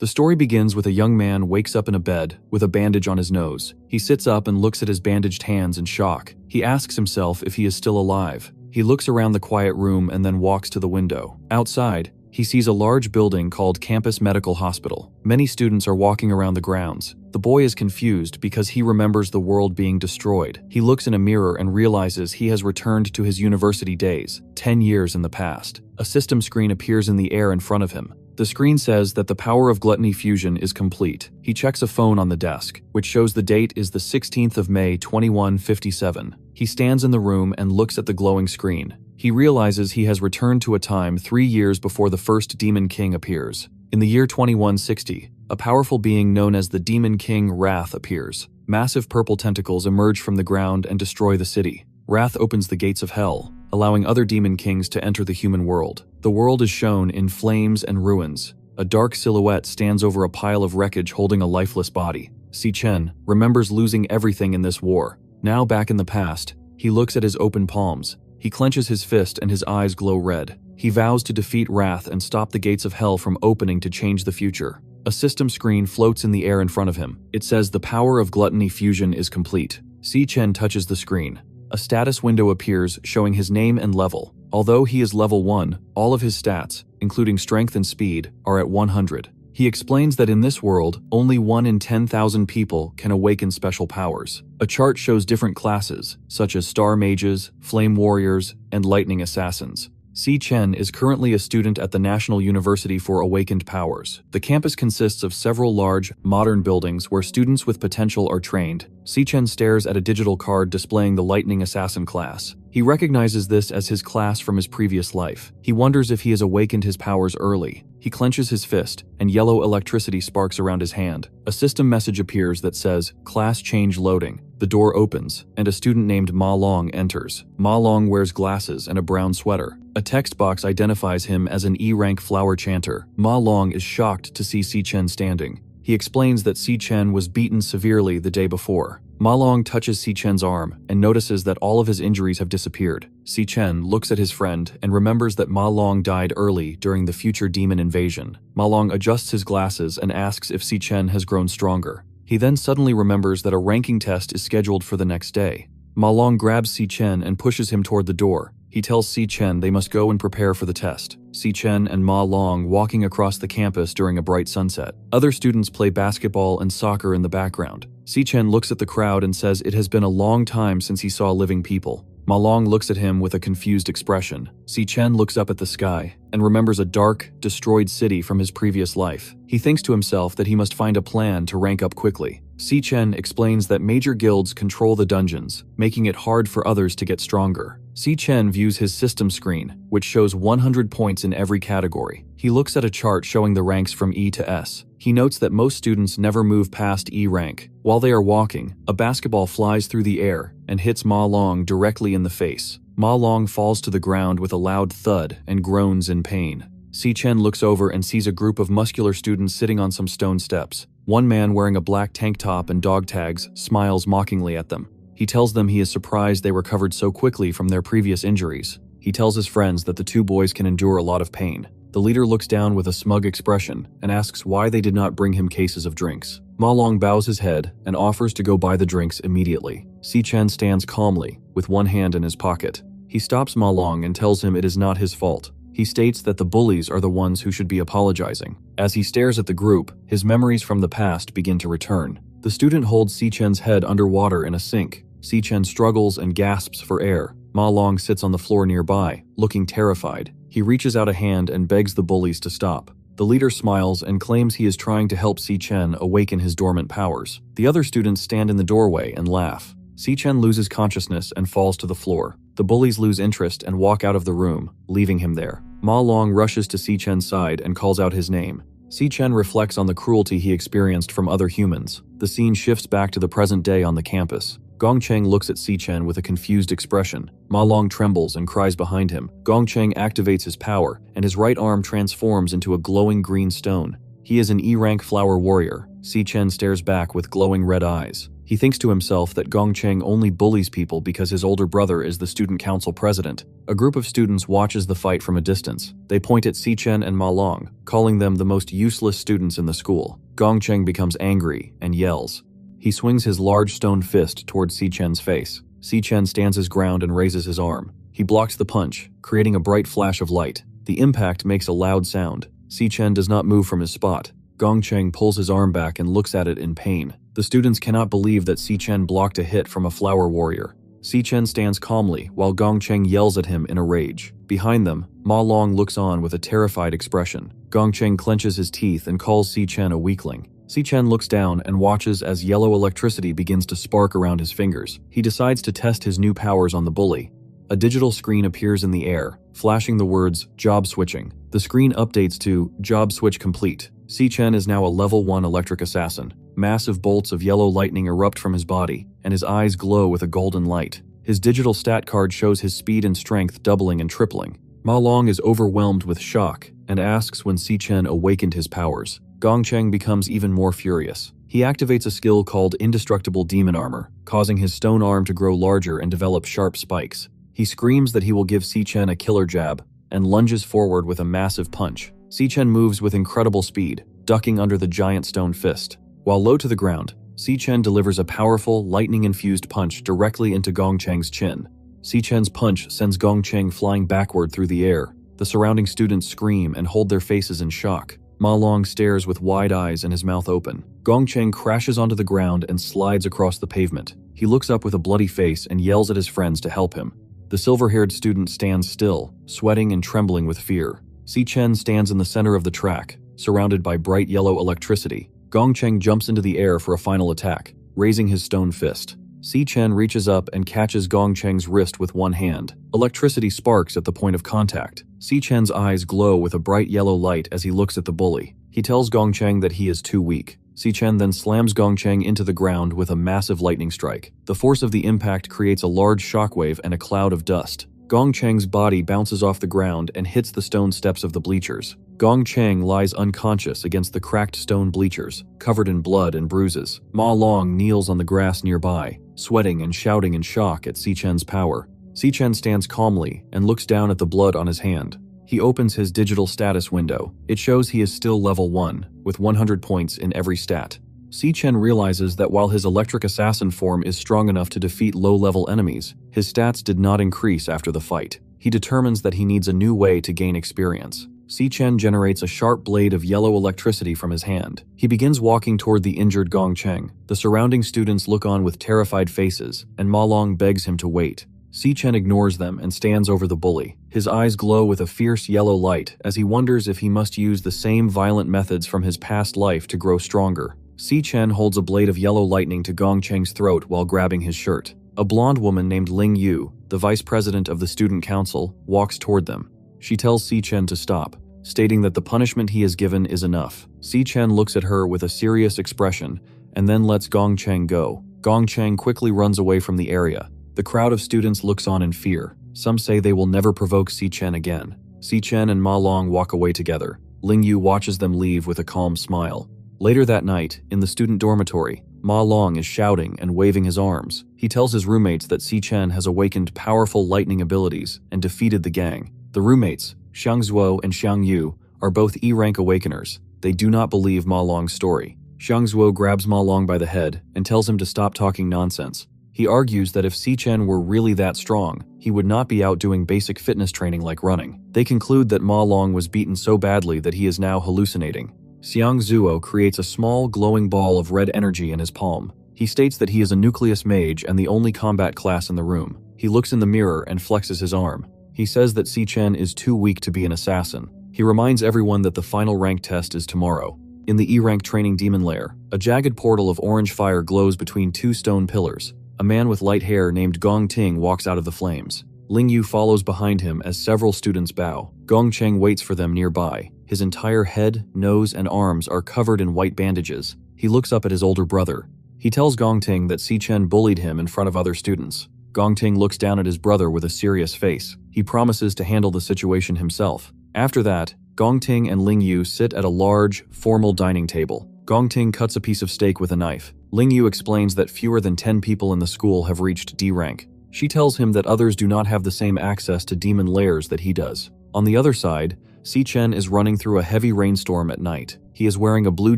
The story begins with a young man wakes up in a bed with a bandage on his nose. He sits up and looks at his bandaged hands in shock. He asks himself if he is still alive. He looks around the quiet room and then walks to the window. Outside, he sees a large building called Campus Medical Hospital. Many students are walking around the grounds. The boy is confused because he remembers the world being destroyed. He looks in a mirror and realizes he has returned to his university days, 10 years in the past. A system screen appears in the air in front of him. The screen says that the power of gluttony fusion is complete. He checks a phone on the desk, which shows the date is the 16th of May 2157. He stands in the room and looks at the glowing screen. He realizes he has returned to a time 3 years before the first Demon King appears. In the year 2160, a powerful being known as the Demon King Wrath appears. Massive purple tentacles emerge from the ground and destroy the city. Wrath opens the gates of hell, allowing other demon kings to enter the human world. The world is shown in flames and ruins. A dark silhouette stands over a pile of wreckage holding a lifeless body. Si Chen remembers losing everything in this war. Now back in the past, he looks at his open palms. He clenches his fist and his eyes glow red. He vows to defeat Wrath and stop the gates of hell from opening to change the future. A system screen floats in the air in front of him. It says the power of gluttony fusion is complete. Si Chen touches the screen. A status window appears showing his name and level. Although he is level 1, all of his stats, including strength and speed, are at 100. He explains that in this world, only 1 in 10,000 people can awaken special powers. A chart shows different classes, such as Star Mages, Flame Warriors, and Lightning Assassins. Si Chen is currently a student at the National University for Awakened Powers. The campus consists of several large, modern buildings where students with potential are trained. Si Chen stares at a digital card displaying the Lightning Assassin class. He recognizes this as his class from his previous life. He wonders if he has awakened his powers early. He clenches his fist, and yellow electricity sparks around his hand. A system message appears that says, "Class change loading." The door opens, and a student named Ma Long enters. Ma Long wears glasses and a brown sweater. A text box identifies him as an E-rank flower chanter. Ma Long is shocked to see Si Chen standing. He explains that Si Chen was beaten severely the day before. Ma Long touches Si Chen's arm and notices that all of his injuries have disappeared. Si Chen looks at his friend and remembers that Ma Long died early during the future demon invasion. Ma Long adjusts his glasses and asks if Si Chen has grown stronger. He then suddenly remembers that a ranking test is scheduled for the next day. Ma Long grabs Si Chen and pushes him toward the door. He tells Si Chen they must go and prepare for the test. Si Chen and Ma Long walking across the campus during a bright sunset. Other students play basketball and soccer in the background. Si Chen looks at the crowd and says it has been a long time since he saw living people. Ma Long looks at him with a confused expression. Si Chen looks up at the sky and remembers a dark, destroyed city from his previous life. He thinks to himself that he must find a plan to rank up quickly. Si Chen explains that major guilds control the dungeons, making it hard for others to get stronger. Si Chen views his system screen, which shows 100 points in every category. He looks at a chart showing the ranks from E to S. He notes that most students never move past E rank. While they are walking, a basketball flies through the air and hits Ma Long directly in the face. Ma Long falls to the ground with a loud thud and groans in pain. Si Chen looks over and sees a group of muscular students sitting on some stone steps. One man wearing a black tank top and dog tags smiles mockingly at them. He tells them he is surprised they recovered so quickly from their previous injuries. He tells his friends that the two boys can endure a lot of pain. The leader looks down with a smug expression and asks why they did not bring him cases of drinks. Ma Long bows his head and offers to go buy the drinks immediately. Si Chen stands calmly, with one hand in his pocket. He stops Ma Long and tells him it is not his fault. He states that the bullies are the ones who should be apologizing. As he stares at the group, his memories from the past begin to return. The student holds Si Chen's head underwater in a sink. Si Chen struggles and gasps for air. Ma Long sits on the floor nearby, looking terrified. He reaches out a hand and begs the bullies to stop. The leader smiles and claims he is trying to help Si Chen awaken his dormant powers. The other students stand in the doorway and laugh. Si Chen loses consciousness and falls to the floor. The bullies lose interest and walk out of the room, leaving him there. Ma Long rushes to Si Chen's side and calls out his name. Si Chen reflects on the cruelty he experienced from other humans. The scene shifts back to the present day on the campus. Gongcheng looks at Si Chen with a confused expression. Ma Long trembles and cries behind him. Gongcheng activates his power, and his right arm transforms into a glowing green stone. He is an E-rank flower warrior. Si Chen stares back with glowing red eyes. He thinks to himself that Gongcheng only bullies people because his older brother is the student council president. A group of students watches the fight from a distance. They point at Xichen and Ma Long, calling them the most useless students in the school. Gongcheng becomes angry and yells. He swings his large stone fist towards Xichen's face. Xichen stands his ground and raises his arm. He blocks the punch, creating a bright flash of light. The impact makes a loud sound. Xichen does not move from his spot. Gongcheng pulls his arm back and looks at it in pain. The students cannot believe that Xichen blocked a hit from a flower warrior. Xichen stands calmly while Gongcheng yells at him in a rage. Behind them, Ma Long looks on with a terrified expression. Gongcheng clenches his teeth and calls Xichen a weakling. Xichen looks down and watches as yellow electricity begins to spark around his fingers. He decides to test his new powers on the bully. A digital screen appears in the air, flashing the words, "Job switching." The screen updates to, "Job switch complete." Xichen is now a level 1 electric assassin. Massive bolts of yellow lightning erupt from his body, and his eyes glow with a golden light. His digital stat card shows his speed and strength doubling and tripling. Ma Long is overwhelmed with shock and asks when Xichen awakened his powers. Gongcheng becomes even more furious. He activates a skill called Indestructible Demon Armor, causing his stone arm to grow larger and develop sharp spikes. He screams that he will give Xichen a killer jab, and lunges forward with a massive punch. Xichen moves with incredible speed, ducking under the giant stone fist. While low to the ground, Xichen delivers a powerful, lightning-infused punch directly into Gongcheng's chin. Xichen's punch sends Gongcheng flying backward through the air. The surrounding students scream and hold their faces in shock. Ma Long stares with wide eyes and his mouth open. Gongcheng crashes onto the ground and slides across the pavement. He looks up with a bloody face and yells at his friends to help him. The silver-haired student stands still, sweating and trembling with fear. Xichen stands in the center of the track, surrounded by bright yellow electricity. Gongcheng jumps into the air for a final attack, raising his stone fist. Xichen reaches up and catches Gongcheng's wrist with one hand. Electricity sparks at the point of contact. Xichen's eyes glow with a bright yellow light as he looks at the bully. He tells Gongcheng that he is too weak. Xichen then slams Gongcheng into the ground with a massive lightning strike. The force of the impact creates a large shockwave and a cloud of dust. Gongcheng's body bounces off the ground and hits the stone steps of the bleachers. Gongcheng lies unconscious against the cracked stone bleachers, covered in blood and bruises. Ma Long kneels on the grass nearby, sweating and shouting in shock at Xichen's power. Xichen stands calmly and looks down at the blood on his hand. He opens his digital status window. It shows he is still level 1, with 100 points in every stat. Xichen realizes that while his electric assassin form is strong enough to defeat low-level enemies, his stats did not increase after the fight. He determines that he needs a new way to gain experience. Xichen generates a sharp blade of yellow electricity from his hand. He begins walking toward the injured Gongcheng. The surrounding students look on with terrified faces, and Ma Long begs him to wait. Xichen ignores them and stands over the bully. His eyes glow with a fierce yellow light as he wonders if he must use the same violent methods from his past life to grow stronger. Xichen holds a blade of yellow lightning to Gongcheng's throat while grabbing his shirt. A blonde woman named Ling Yu, the vice president of the student council, walks toward them. She tells Xichen to stop, stating that the punishment he has given is enough. Xichen looks at her with a serious expression and then lets Gongcheng go. Gongcheng quickly runs away from the area. The crowd of students looks on in fear. Some say they will never provoke Xichen again. Xichen and Ma Long walk away together. Ling Yu watches them leave with a calm smile. Later that night, in the student dormitory, Ma Long is shouting and waving his arms. He tells his roommates that Xichen has awakened powerful lightning abilities and defeated the gang. The roommates, Xiang Zuo and Xiang Yu, are both E-rank awakeners. They do not believe Ma Long's story. Xiang Zuo grabs Ma Long by the head and tells him to stop talking nonsense. He argues that if Xichen were really that strong, he would not be out doing basic fitness training like running. They conclude that Ma Long was beaten so badly that he is now hallucinating. Xiang Zuo creates a small, glowing ball of red energy in his palm. He states that he is a nucleus mage and the only combat class in the room. He looks in the mirror and flexes his arm. He says that Xichen is too weak to be an assassin. He reminds everyone that the final rank test is tomorrow. In the E-rank training demon lair, a jagged portal of orange fire glows between two stone pillars. A man with light hair named Gong Ting walks out of the flames. Ling Yu follows behind him as several students bow. Gongcheng waits for them nearby. His entire head, nose, and arms are covered in white bandages. He looks up at his older brother. He tells Gong Ting that Xichen bullied him in front of other students. Gong Ting looks down at his brother with a serious face. He promises to handle the situation himself. After that, Gong Ting and Ling Yu sit at a large, formal dining table. Gongting cuts a piece of steak with a knife. Lingyu explains that fewer than 10 people in the school have reached D rank. She tells him that others do not have the same access to demon lairs that he does. On the other side, Si-Chen is running through a heavy rainstorm at night. He is wearing a blue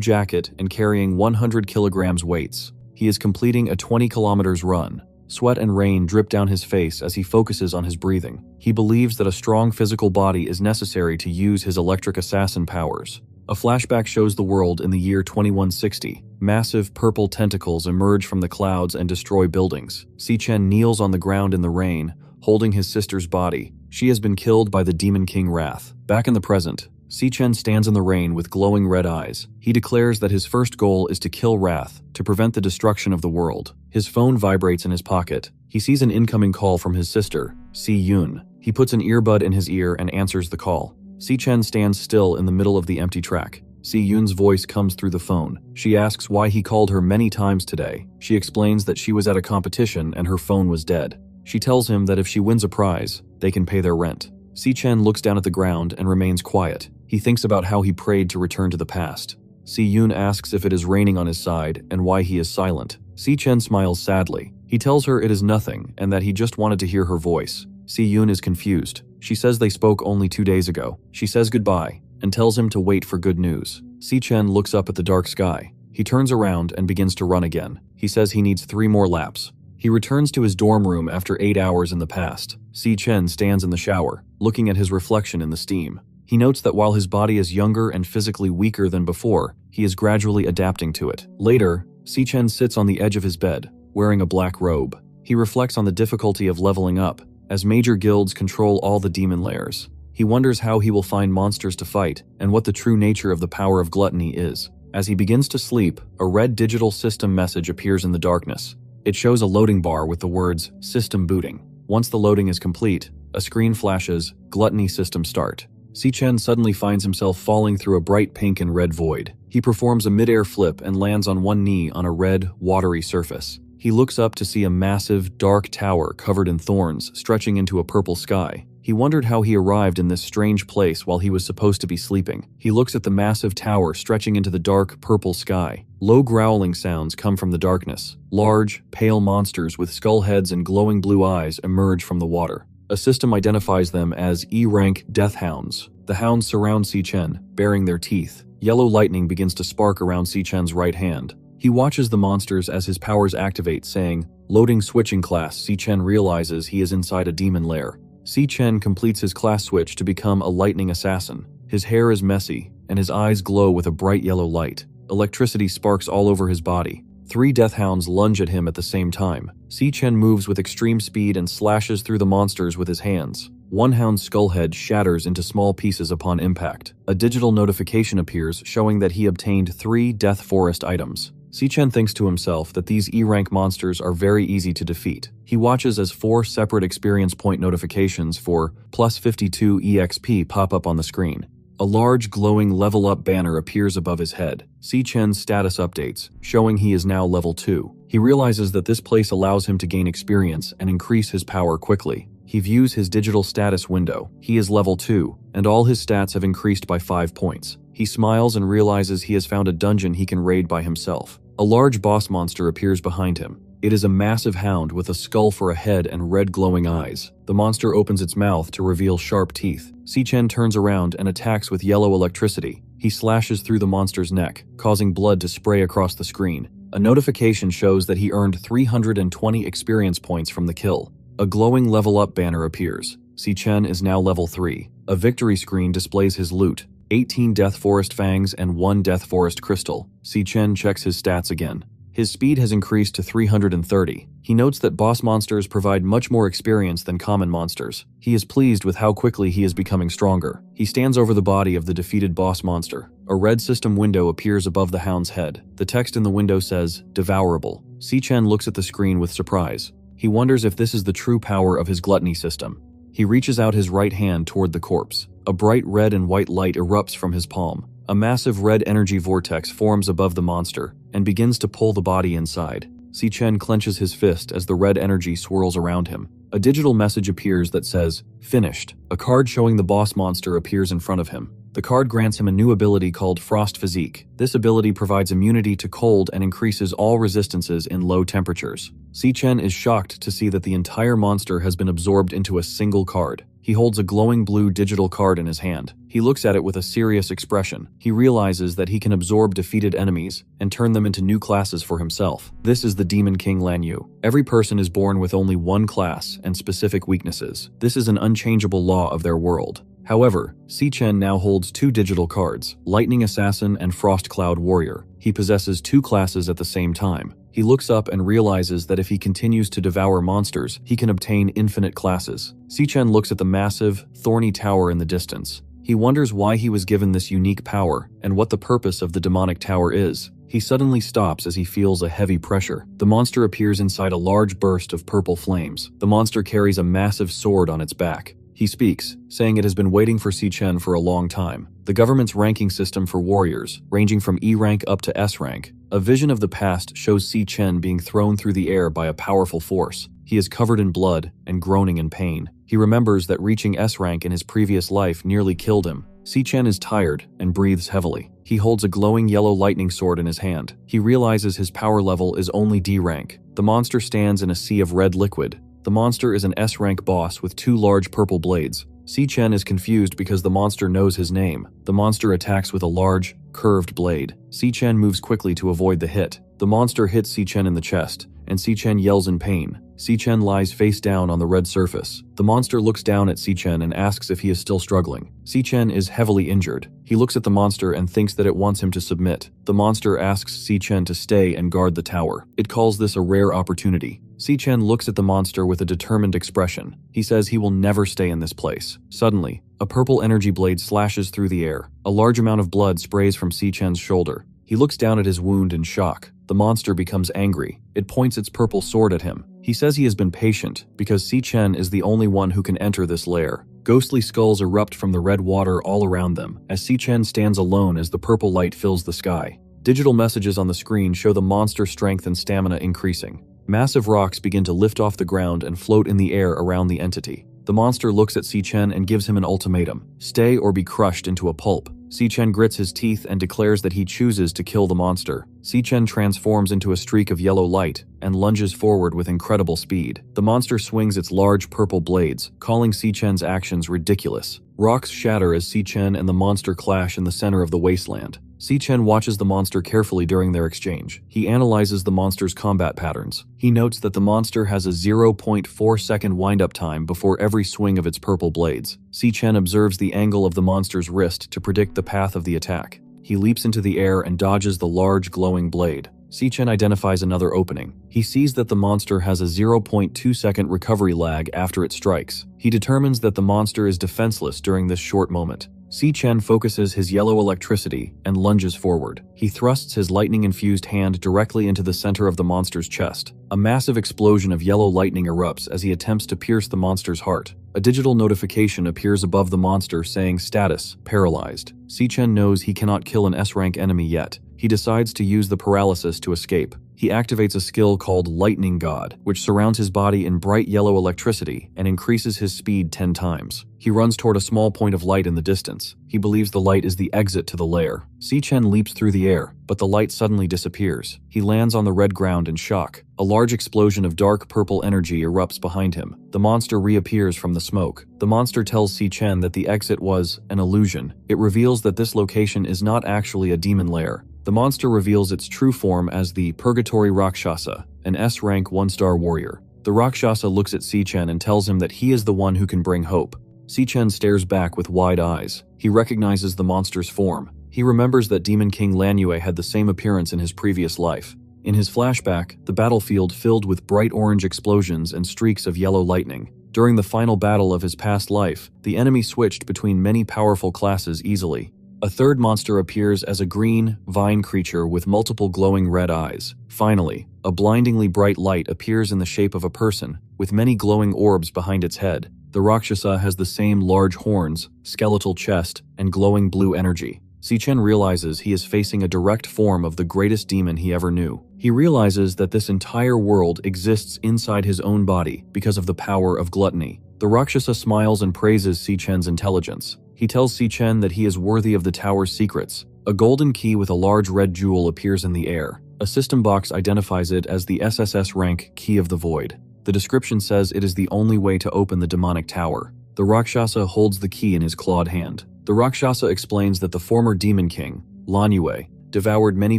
jacket and carrying 100 kilograms weights. He is completing a 20 kilometers run. Sweat and rain drip down his face as he focuses on his breathing. He believes that a strong physical body is necessary to use his electric assassin powers. A flashback shows the world in the year 2160. Massive purple tentacles emerge from the clouds and destroy buildings. Si-Chen kneels on the ground in the rain, holding his sister's body. She has been killed by the Demon King Wrath. Back in the present, Si-Chen stands in the rain with glowing red eyes. He declares that his first goal is to kill Wrath, to prevent the destruction of the world. His phone vibrates in his pocket. He sees an incoming call from his sister, Si-Yun. He puts an earbud in his ear and answers the call. Si-Chen stands still in the middle of the empty track. Si-Yun's voice comes through the phone. She asks why he called her many times today. She explains that she was at a competition and her phone was dead. She tells him that if she wins a prize, they can pay their rent. Si-Chen looks down at the ground and remains quiet. He thinks about how he prayed to return to the past. Si-Yun asks if it is raining on his side and why he is silent. Si-Chen smiles sadly. He tells her it is nothing and that he just wanted to hear her voice. Si-Yun is confused. She says they spoke only 2 days ago. She says goodbye and tells him to wait for good news. Si-Chen looks up at the dark sky. He turns around and begins to run again. He says he needs 3 more laps. He returns to his dorm room after 8 hours in the past. Si-Chen stands in the shower, looking at his reflection in the steam. He notes that while his body is younger and physically weaker than before, he is gradually adapting to it. Later, Si-Chen sits on the edge of his bed, wearing a black robe. He reflects on the difficulty of leveling up, as major guilds control all the demon lairs. He wonders how he will find monsters to fight and what the true nature of the power of gluttony is. As he begins to sleep, a red digital system message appears in the darkness. It shows a loading bar with the words, "System booting." Once the loading is complete, a screen flashes, "Gluttony system start." Si-Chen suddenly finds himself falling through a bright pink and red void. He performs a mid-air flip and lands on one knee on a red, watery surface. He looks up to see a massive, dark tower covered in thorns stretching into a purple sky. He wondered how he arrived in this strange place while he was supposed to be sleeping. He looks at the massive tower stretching into the dark, purple sky. Low growling sounds come from the darkness. Large, pale monsters with skull heads and glowing blue eyes emerge from the water. A system identifies them as E-rank death hounds. The hounds surround Si-Chen, baring their teeth. Yellow lightning begins to spark around Si-Chen's right hand. He watches the monsters as his powers activate, saying, "Loading switching class." Si-Chen realizes he is inside a demon lair. Si-Chen completes his class switch to become a lightning assassin. His hair is messy, and his eyes glow with a bright yellow light. Electricity sparks all over his body. 3 death hounds lunge at him at the same time. Si-Chen moves with extreme speed and slashes through the monsters with his hands. One hound's skull head shatters into small pieces upon impact. A digital notification appears showing that he obtained 3 Death Forest items. Si-Chen thinks to himself that these E-rank monsters are very easy to defeat. He watches as 4 separate experience point notifications for plus 52 EXP pop up on the screen. A large glowing level up banner appears above his head. Si-Chen's status updates, showing he is now level 2. He realizes that this place allows him to gain experience and increase his power quickly. He views his digital status window. He is level 2, and all his stats have increased by 5 points. He smiles and realizes he has found a dungeon he can raid by himself. A large boss monster appears behind him. It is a massive hound with a skull for a head and red glowing eyes. The monster opens its mouth to reveal sharp teeth. Si-Chen turns around and attacks with yellow electricity. He slashes through the monster's neck, causing blood to spray across the screen. A notification shows that he earned 320 experience points from the kill. A glowing level up banner appears. Si-Chen is now level 3. A victory screen displays his loot. 18 Death Forest Fangs and 1 Death Forest Crystal. Si-Chen checks his stats again. His speed has increased to 330. He notes that boss monsters provide much more experience than common monsters. He is pleased with how quickly he is becoming stronger. He stands over the body of the defeated boss monster. A red system window appears above the hound's head. The text in the window says, "Devourable." Si-Chen looks at the screen with surprise. He wonders if this is the true power of his gluttony system. He reaches out his right hand toward the corpse. A bright red and white light erupts from his palm. A massive red energy vortex forms above the monster and begins to pull the body inside. Si-Chen clenches his fist as the red energy swirls around him. A digital message appears that says, "Finished." A card showing the boss monster appears in front of him. The card grants him a new ability called Frost Physique. This ability provides immunity to cold and increases all resistances in low temperatures. Si-Chen is shocked to see that the entire monster has been absorbed into a single card. He holds a glowing blue digital card in his hand. He looks at it with a serious expression. He realizes that he can absorb defeated enemies and turn them into new classes for himself. This is the Demon King Lanyu. Every person is born with only one class and specific weaknesses. This is an unchangeable law of their world. However, Si-Chen now holds two digital cards, Lightning Assassin and Frost Cloud Warrior. He possesses two classes at the same time. He looks up and realizes that if he continues to devour monsters, he can obtain infinite classes. Si-Chen looks at the massive, thorny tower in the distance. He wonders why he was given this unique power and what the purpose of the demonic tower is. He suddenly stops as he feels a heavy pressure. The monster appears inside a large burst of purple flames. The monster carries a massive sword on its back. He speaks, saying it has been waiting for Si-Chen for a long time. The government's ranking system for warriors, ranging from E rank up to S rank. A vision of the past shows Si-Chen being thrown through the air by a powerful force. He is covered in blood and groaning in pain. He remembers that reaching S rank in his previous life nearly killed him. Si-Chen is tired and breathes heavily. He holds a glowing yellow lightning sword in his hand. He realizes his power level is only D rank. The monster stands in a sea of red liquid. The monster is an S-rank boss with two large purple blades. Si-Chen is confused because the monster knows his name. The monster attacks with a large, curved blade. Si-Chen moves quickly to avoid the hit. The monster hits Si-Chen in the chest, and Si-Chen yells in pain. Si-Chen lies face down on the red surface. The monster looks down at Si-Chen and asks if he is still struggling. Si-Chen is heavily injured. He looks at the monster and thinks that it wants him to submit. The monster asks Si-Chen to stay and guard the tower. It calls this a rare opportunity. Si-Chen looks at the monster with a determined expression. He says he will never stay in this place. Suddenly, a purple energy blade slashes through the air. A large amount of blood sprays from Si-Chen's shoulder. He looks down at his wound in shock. The monster becomes angry. It points its purple sword at him. He says he has been patient because Si-Chen is the only one who can enter this lair. Ghostly skulls erupt from the red water all around them as Si-Chen stands alone as the purple light fills the sky. Digital messages on the screen show the monster's strength and stamina increasing. Massive rocks begin to lift off the ground and float in the air around the entity. The monster looks at Si-Chen and gives him an ultimatum: stay or be crushed into a pulp. Si-Chen grits his teeth and declares that he chooses to kill the monster. Si-Chen transforms into a streak of yellow light and lunges forward with incredible speed. The monster swings its large purple blades, calling Si-Chen's actions ridiculous. Rocks shatter as Si-Chen and the monster clash in the center of the wasteland. Si-Chen watches the monster carefully during their exchange. He analyzes the monster's combat patterns. He notes that the monster has a 0.4 second wind-up time before every swing of its purple blades. Si-Chen observes the angle of the monster's wrist to predict the path of the attack. He leaps into the air and dodges the large glowing blade. Si-Chen identifies another opening. He sees that the monster has a 0.2 second recovery lag after it strikes. He determines that the monster is defenseless during this short moment. Si-Chen focuses his yellow electricity and lunges forward. He thrusts his lightning-infused hand directly into the center of the monster's chest. A massive explosion of yellow lightning erupts as he attempts to pierce the monster's heart. A digital notification appears above the monster saying status, paralyzed. Si-Chen knows he cannot kill an S-rank enemy yet. He decides to use the paralysis to escape. He activates a skill called Lightning God, which surrounds his body in bright yellow electricity and increases his speed 10 times. He runs toward a small point of light in the distance. He believes the light is the exit to the lair. Si-Chen leaps through the air, but the light suddenly disappears. He lands on the red ground in shock. A large explosion of dark purple energy erupts behind him. The monster reappears from the smoke. The monster tells Si-Chen that the exit was an illusion. It reveals that this location is not actually a demon lair. The monster reveals its true form as the Purgatory Rakshasa, an S-rank 1-star warrior. The Rakshasa looks at Si-Chen and tells him that he is the one who can bring hope. Si-Chen stares back with wide eyes. He recognizes the monster's form. He remembers that Demon King Lanyu had the same appearance in his previous life. In his flashback, the battlefield filled with bright orange explosions and streaks of yellow lightning. During the final battle of his past life, the enemy switched between many powerful classes easily. A third monster appears as a green, vine creature with multiple glowing red eyes. Finally, a blindingly bright light appears in the shape of a person, with many glowing orbs behind its head. The Rakshasa has the same large horns, skeletal chest, and glowing blue energy. Si-Chen realizes he is facing a direct form of the greatest demon he ever knew. He realizes that this entire world exists inside his own body because of the power of gluttony. The Rakshasa smiles and praises Si-Chen's intelligence. He tells Si-Chen that he is worthy of the tower's secrets. A golden key with a large red jewel appears in the air. A system box identifies it as the SSS-Rank Key of the Void. The description says it is the only way to open the demonic tower. The Rakshasa holds the key in his clawed hand. The Rakshasa explains that the former demon king, MANHUA, devoured many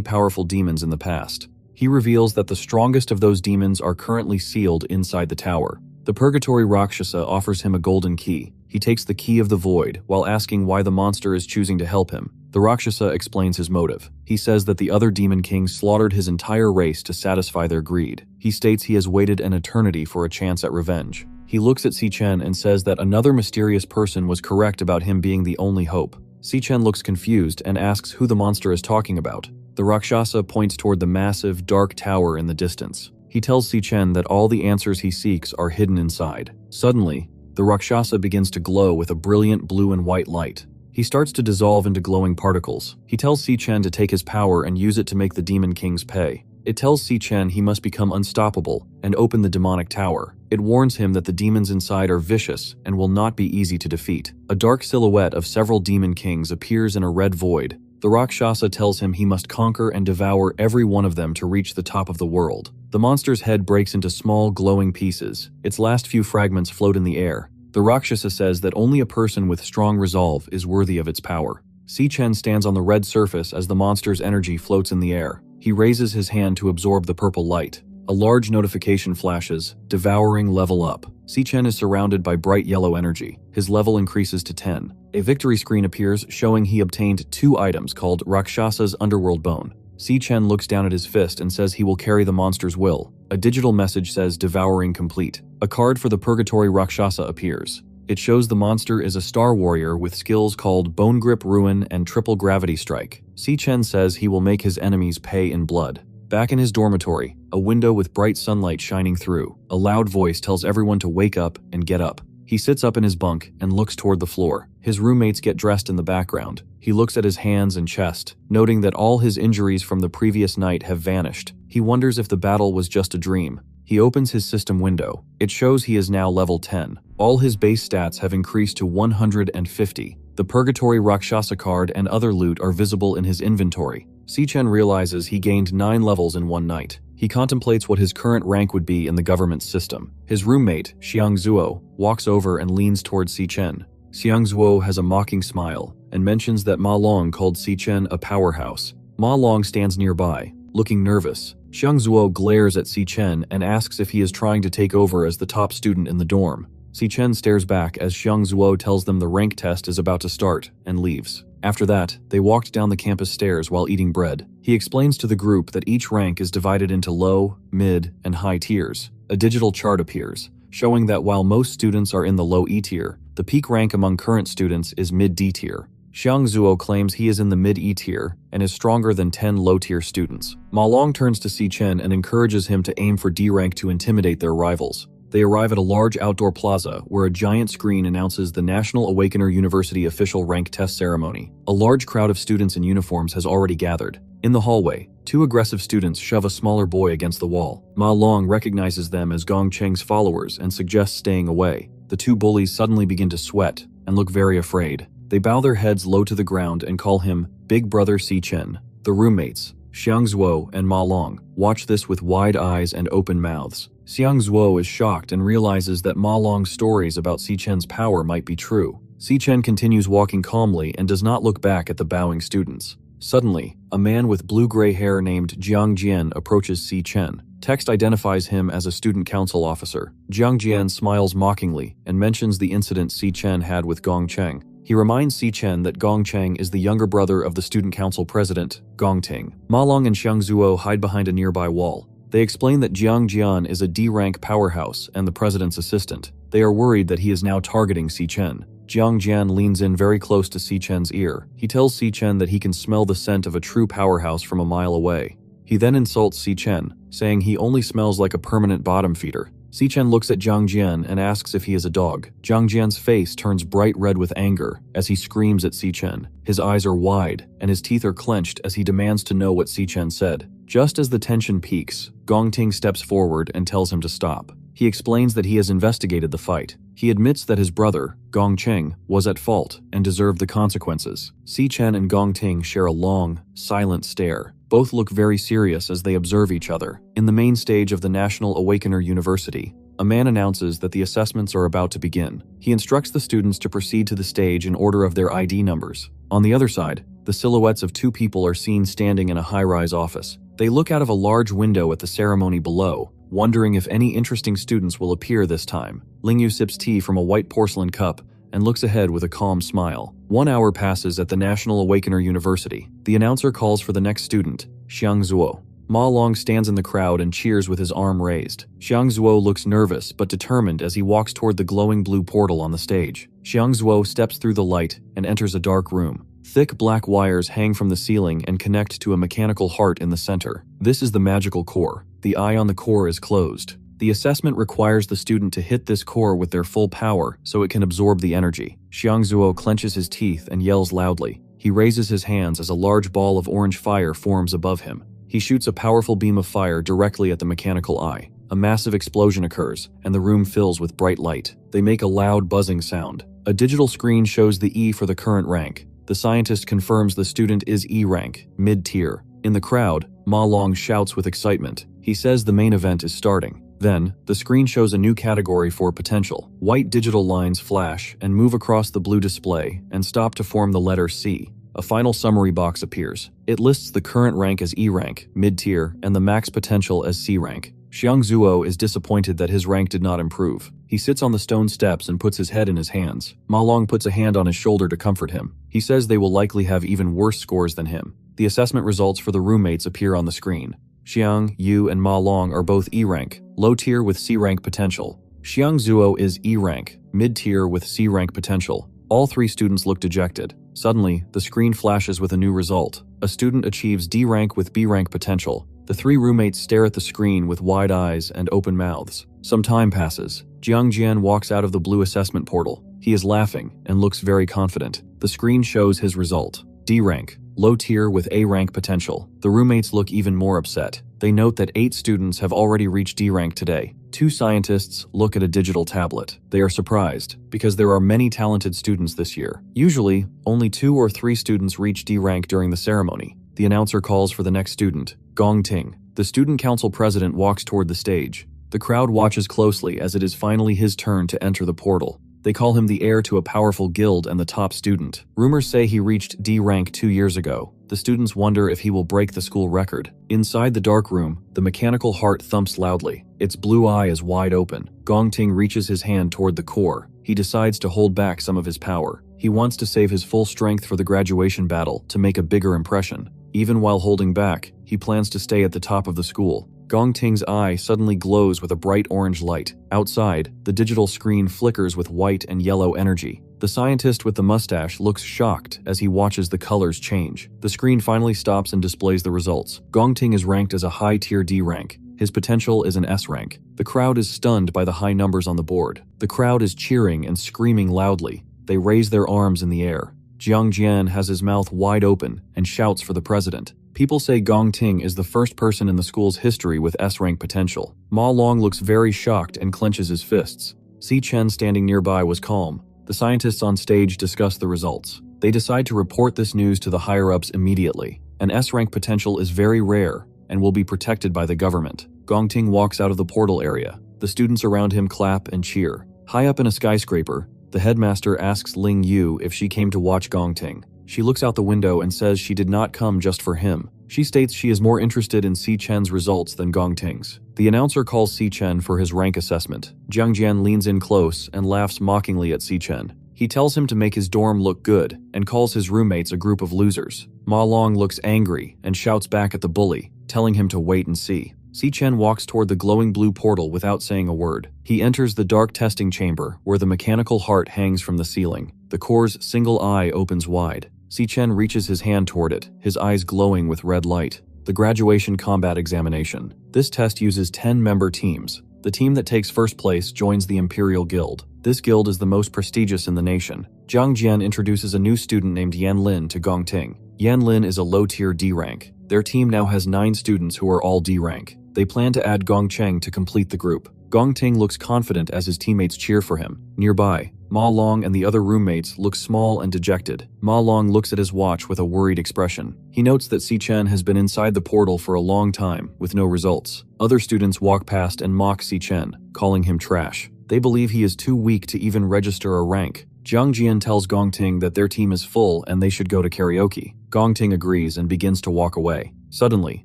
powerful demons in the past. He reveals that the strongest of those demons are currently sealed inside the tower. The Purgatory Rakshasa offers him a golden key. He takes the key of the void while asking why the monster is choosing to help him. The Rakshasa explains his motive. He says that the other demon kings slaughtered his entire race to satisfy their greed. He states he has waited an eternity for a chance at revenge. He looks at Si-Chen and says that another mysterious person was correct about him being the only hope. Si-Chen looks confused and asks who the monster is talking about. The Rakshasa points toward the massive, dark tower in the distance. He tells Si-Chen that all the answers he seeks are hidden inside. Suddenly, the Rakshasa begins to glow with a brilliant blue and white light. He starts to dissolve into glowing particles. He tells Si-Chen to take his power and use it to make the demon kings pay. It tells Si-Chen he must become unstoppable and open the demonic tower. It warns him that the demons inside are vicious and will not be easy to defeat. A dark silhouette of several demon kings appears in a red void. The Rakshasa tells him he must conquer and devour every one of them to reach the top of the world. The monster's head breaks into small, glowing pieces. Its last few fragments float in the air. The Rakshasa says that only a person with strong resolve is worthy of its power. Si-Chen stands on the red surface as the monster's energy floats in the air. He raises his hand to absorb the purple light. A large notification flashes, devouring level up. Si-Chen is surrounded by bright yellow energy. His level increases to 10. A victory screen appears showing he obtained 2 items called Rakshasa's Underworld Bone. Si-Chen looks down at his fist and says he will carry the monster's will. A digital message says devouring complete. A card for the Purgatory Rakshasa appears. It shows the monster is a star warrior with skills called Bone Grip Ruin and Triple Gravity Strike. Si-Chen says he will make his enemies pay in blood. Back in his dormitory, a window with bright sunlight shining through, a loud voice tells everyone to wake up and get up. He sits up in his bunk and looks toward the floor. His roommates get dressed in the background. He looks at his hands and chest, noting that all his injuries from the previous night have vanished. He wonders if the battle was just a dream. He opens his system window. It shows he is now level 10. All his base stats have increased to 150. The Purgatory Rakshasa card and other loot are visible in his inventory. Si-Chen realizes he gained 9 levels in one night. He contemplates what his current rank would be in the government system. His roommate, Xiangzuo, walks over and leans towards Si-Chen. Xiangzuo has a mocking smile and mentions that Ma Long called Si-Chen a powerhouse. Ma Long stands nearby, looking nervous. Xiangzuo glares at Si-Chen and asks if he is trying to take over as the top student in the dorm. Si-Chen stares back as Xiangzuo tells them the rank test is about to start and leaves. After that, they walked down the campus stairs while eating bread. He explains to the group that each rank is divided into low, mid, and high tiers. A digital chart appears, showing that while most students are in the low E tier, the peak rank among current students is mid D tier. Xiangzuo claims he is in the mid E tier and is stronger than 10 low-tier students. Ma Long turns to Si-Chen and encourages him to aim for D rank to intimidate their rivals. They arrive at a large outdoor plaza where a giant screen announces the National Awakener University official rank test ceremony. A large crowd of students in uniforms has already gathered. In the hallway, 2 aggressive students shove a smaller boy against the wall. Ma Long recognizes them as Gong Cheng's followers and suggests staying away. The 2 bullies suddenly begin to sweat and look very afraid. They bow their heads low to the ground and call him Big Brother Si-Chen. The roommates, Xiangzuo and Ma Long, watch this with wide eyes and open mouths. Xiangzuo is shocked and realizes that Ma Long's stories about Si-Chen's power might be true. Si-Chen continues walking calmly and does not look back at the bowing students. Suddenly, a man with blue-gray hair named Jiang Jian approaches Si-Chen. Text identifies him as a student council officer. Jiang Jian smiles mockingly and mentions the incident Si-Chen had with Gong Cheng. He reminds Si-Chen that Gong Cheng is the younger brother of the student council president, Gong Ting. Ma Long and Xiangzuo hide behind a nearby wall. They explain that Jiang Jian is a D-rank powerhouse and the president's assistant. They are worried that he is now targeting Si-Chen. Jiang Jian leans in very close to Si-Chen's ear. He tells Si-Chen that he can smell the scent of a true powerhouse from a mile away. He then insults Si-Chen, saying he only smells like a permanent bottom feeder. Si-Chen looks at Jiang Jian and asks if he is a dog. Jiang Jian's face turns bright red with anger as he screams at Si-Chen. His eyes are wide and his teeth are clenched as he demands to know what Si-Chen said. Just as the tension peaks, Gong Ting steps forward and tells him to stop. He explains that he has investigated the fight. He admits that his brother, Gong Cheng, was at fault and deserved the consequences. Si Chen and Gong Ting share a long, silent stare. Both look very serious as they observe each other. In the main stage of the National Awakener University, a man announces that the assessments are about to begin. He instructs the students to proceed to the stage in order of their ID numbers. On the other side, the silhouettes of two people are seen standing in a high-rise office. They look out of a large window at the ceremony below, wondering if any interesting students will appear this time. Lingyu sips tea from a white porcelain cup and looks ahead with a calm smile. 1 hour passes at the National Awakener University. The announcer calls for the next student, Xiang Zuo. Ma Long stands in the crowd and cheers with his arm raised. Xiang Zuo looks nervous but determined as he walks toward the glowing blue portal on the stage. Xiang Zuo steps through the light and enters a dark room. Thick black wires hang from the ceiling and connect to a mechanical heart in the center. This is the magical core. The eye on the core is closed. The assessment requires the student to hit this core with their full power so it can absorb the energy. Xiang Zuo clenches his teeth and yells loudly. He raises his hands as a large ball of orange fire forms above him. He shoots a powerful beam of fire directly at the mechanical eye. A massive explosion occurs, and the room fills with bright light. They make a loud buzzing sound. A digital screen shows the E for the current rank. The scientist confirms the student is E rank, mid-tier. In the crowd, Ma Long shouts with excitement. He says the main event is starting. Then, the screen shows a new category for potential. White digital lines flash and move across the blue display and stop to form the letter C. A final summary box appears. It lists the current rank as E rank, mid-tier, and the max potential as C rank. Xiang Zuo is disappointed that his rank did not improve. He sits on the stone steps and puts his head in his hands. Ma Long puts a hand on his shoulder to comfort him. He says they will likely have even worse scores than him. The assessment results for the roommates appear on the screen. Xiang, Yu, and Ma Long are both E rank, low tier with C rank potential. Xiang Zuo is E rank, mid-tier with C rank potential. All three students look dejected. Suddenly, the screen flashes with a new result. A student achieves D rank with B rank potential. The three roommates stare at the screen with wide eyes and open mouths. Some time passes. Jiang Jian walks out of the blue assessment portal. He is laughing and looks very confident. The screen shows his result. D rank, low tier with A rank potential. The roommates look even more upset. They note that 8 students have already reached D rank today. 2 scientists look at a digital tablet. They are surprised because there are many talented students this year. Usually, only 2 or 3 students reach D rank during the ceremony. The announcer calls for the next student, Gong Ting. The student council president walks toward the stage. The crowd watches closely as it is finally his turn to enter the portal. They call him the heir to a powerful guild and the top student. Rumors say he reached D rank 2 years ago. The students wonder if he will break the school record. Inside the dark room, the mechanical heart thumps loudly. Its blue eye is wide open. Gong Ting reaches his hand toward the core. He decides to hold back some of his power. He wants to save his full strength for the graduation battle to make a bigger impression. Even while holding back, he plans to stay at the top of the school. Gong Ting's eye suddenly glows with a bright orange light. Outside, the digital screen flickers with white and yellow energy. The scientist with the mustache looks shocked as he watches the colors change. The screen finally stops and displays the results. Gong Ting is ranked as a high-tier D rank. His potential is an S rank. The crowd is stunned by the high numbers on the board. The crowd is cheering and screaming loudly. They raise their arms in the air. Jiang Jian has his mouth wide open and shouts for the president. People say Gong Ting is the first person in the school's history with S-rank potential. Ma Long looks very shocked and clenches his fists. Si Chen standing nearby was calm. The scientists on stage discuss the results. They decide to report this news to the higher-ups immediately. An S-rank potential is very rare and will be protected by the government. Gong Ting walks out of the portal area. The students around him clap and cheer. High up in a skyscraper, the headmaster asks Ling Yu if she came to watch Gong Ting. She looks out the window and says she did not come just for him. She states she is more interested in Si Chen's results than Gong Ting's. The announcer calls Si Chen for his rank assessment. Jiang Jian leans in close and laughs mockingly at Si Chen. He tells him to make his dorm look good and calls his roommates a group of losers. Ma Long looks angry and shouts back at the bully, telling him to wait and see. Si Chen walks toward the glowing blue portal without saying a word. He enters the dark testing chamber where the mechanical heart hangs from the ceiling. The core's single eye opens wide. Si Chen reaches his hand toward it, his eyes glowing with red light. The graduation combat examination. This test uses 10-member teams. The team that takes first place joins the Imperial Guild. This guild is the most prestigious in the nation. Jiang Jian introduces a new student named Yan Lin to Gong Ting. Yan Lin is a low-tier D rank. Their team now has 9 students who are all D rank. They plan to add Gong Cheng to complete the group. Gongting looks confident as his teammates cheer for him. Nearby, Ma Long and the other roommates look small and dejected. Ma Long looks at his watch with a worried expression. He notes that Si Chen has been inside the portal for a long time, with no results. Other students walk past and mock Si Chen, calling him trash. They believe he is too weak to even register a rank. Jiang Jian tells Gongting that their team is full and they should go to karaoke. Gongting agrees and begins to walk away. Suddenly,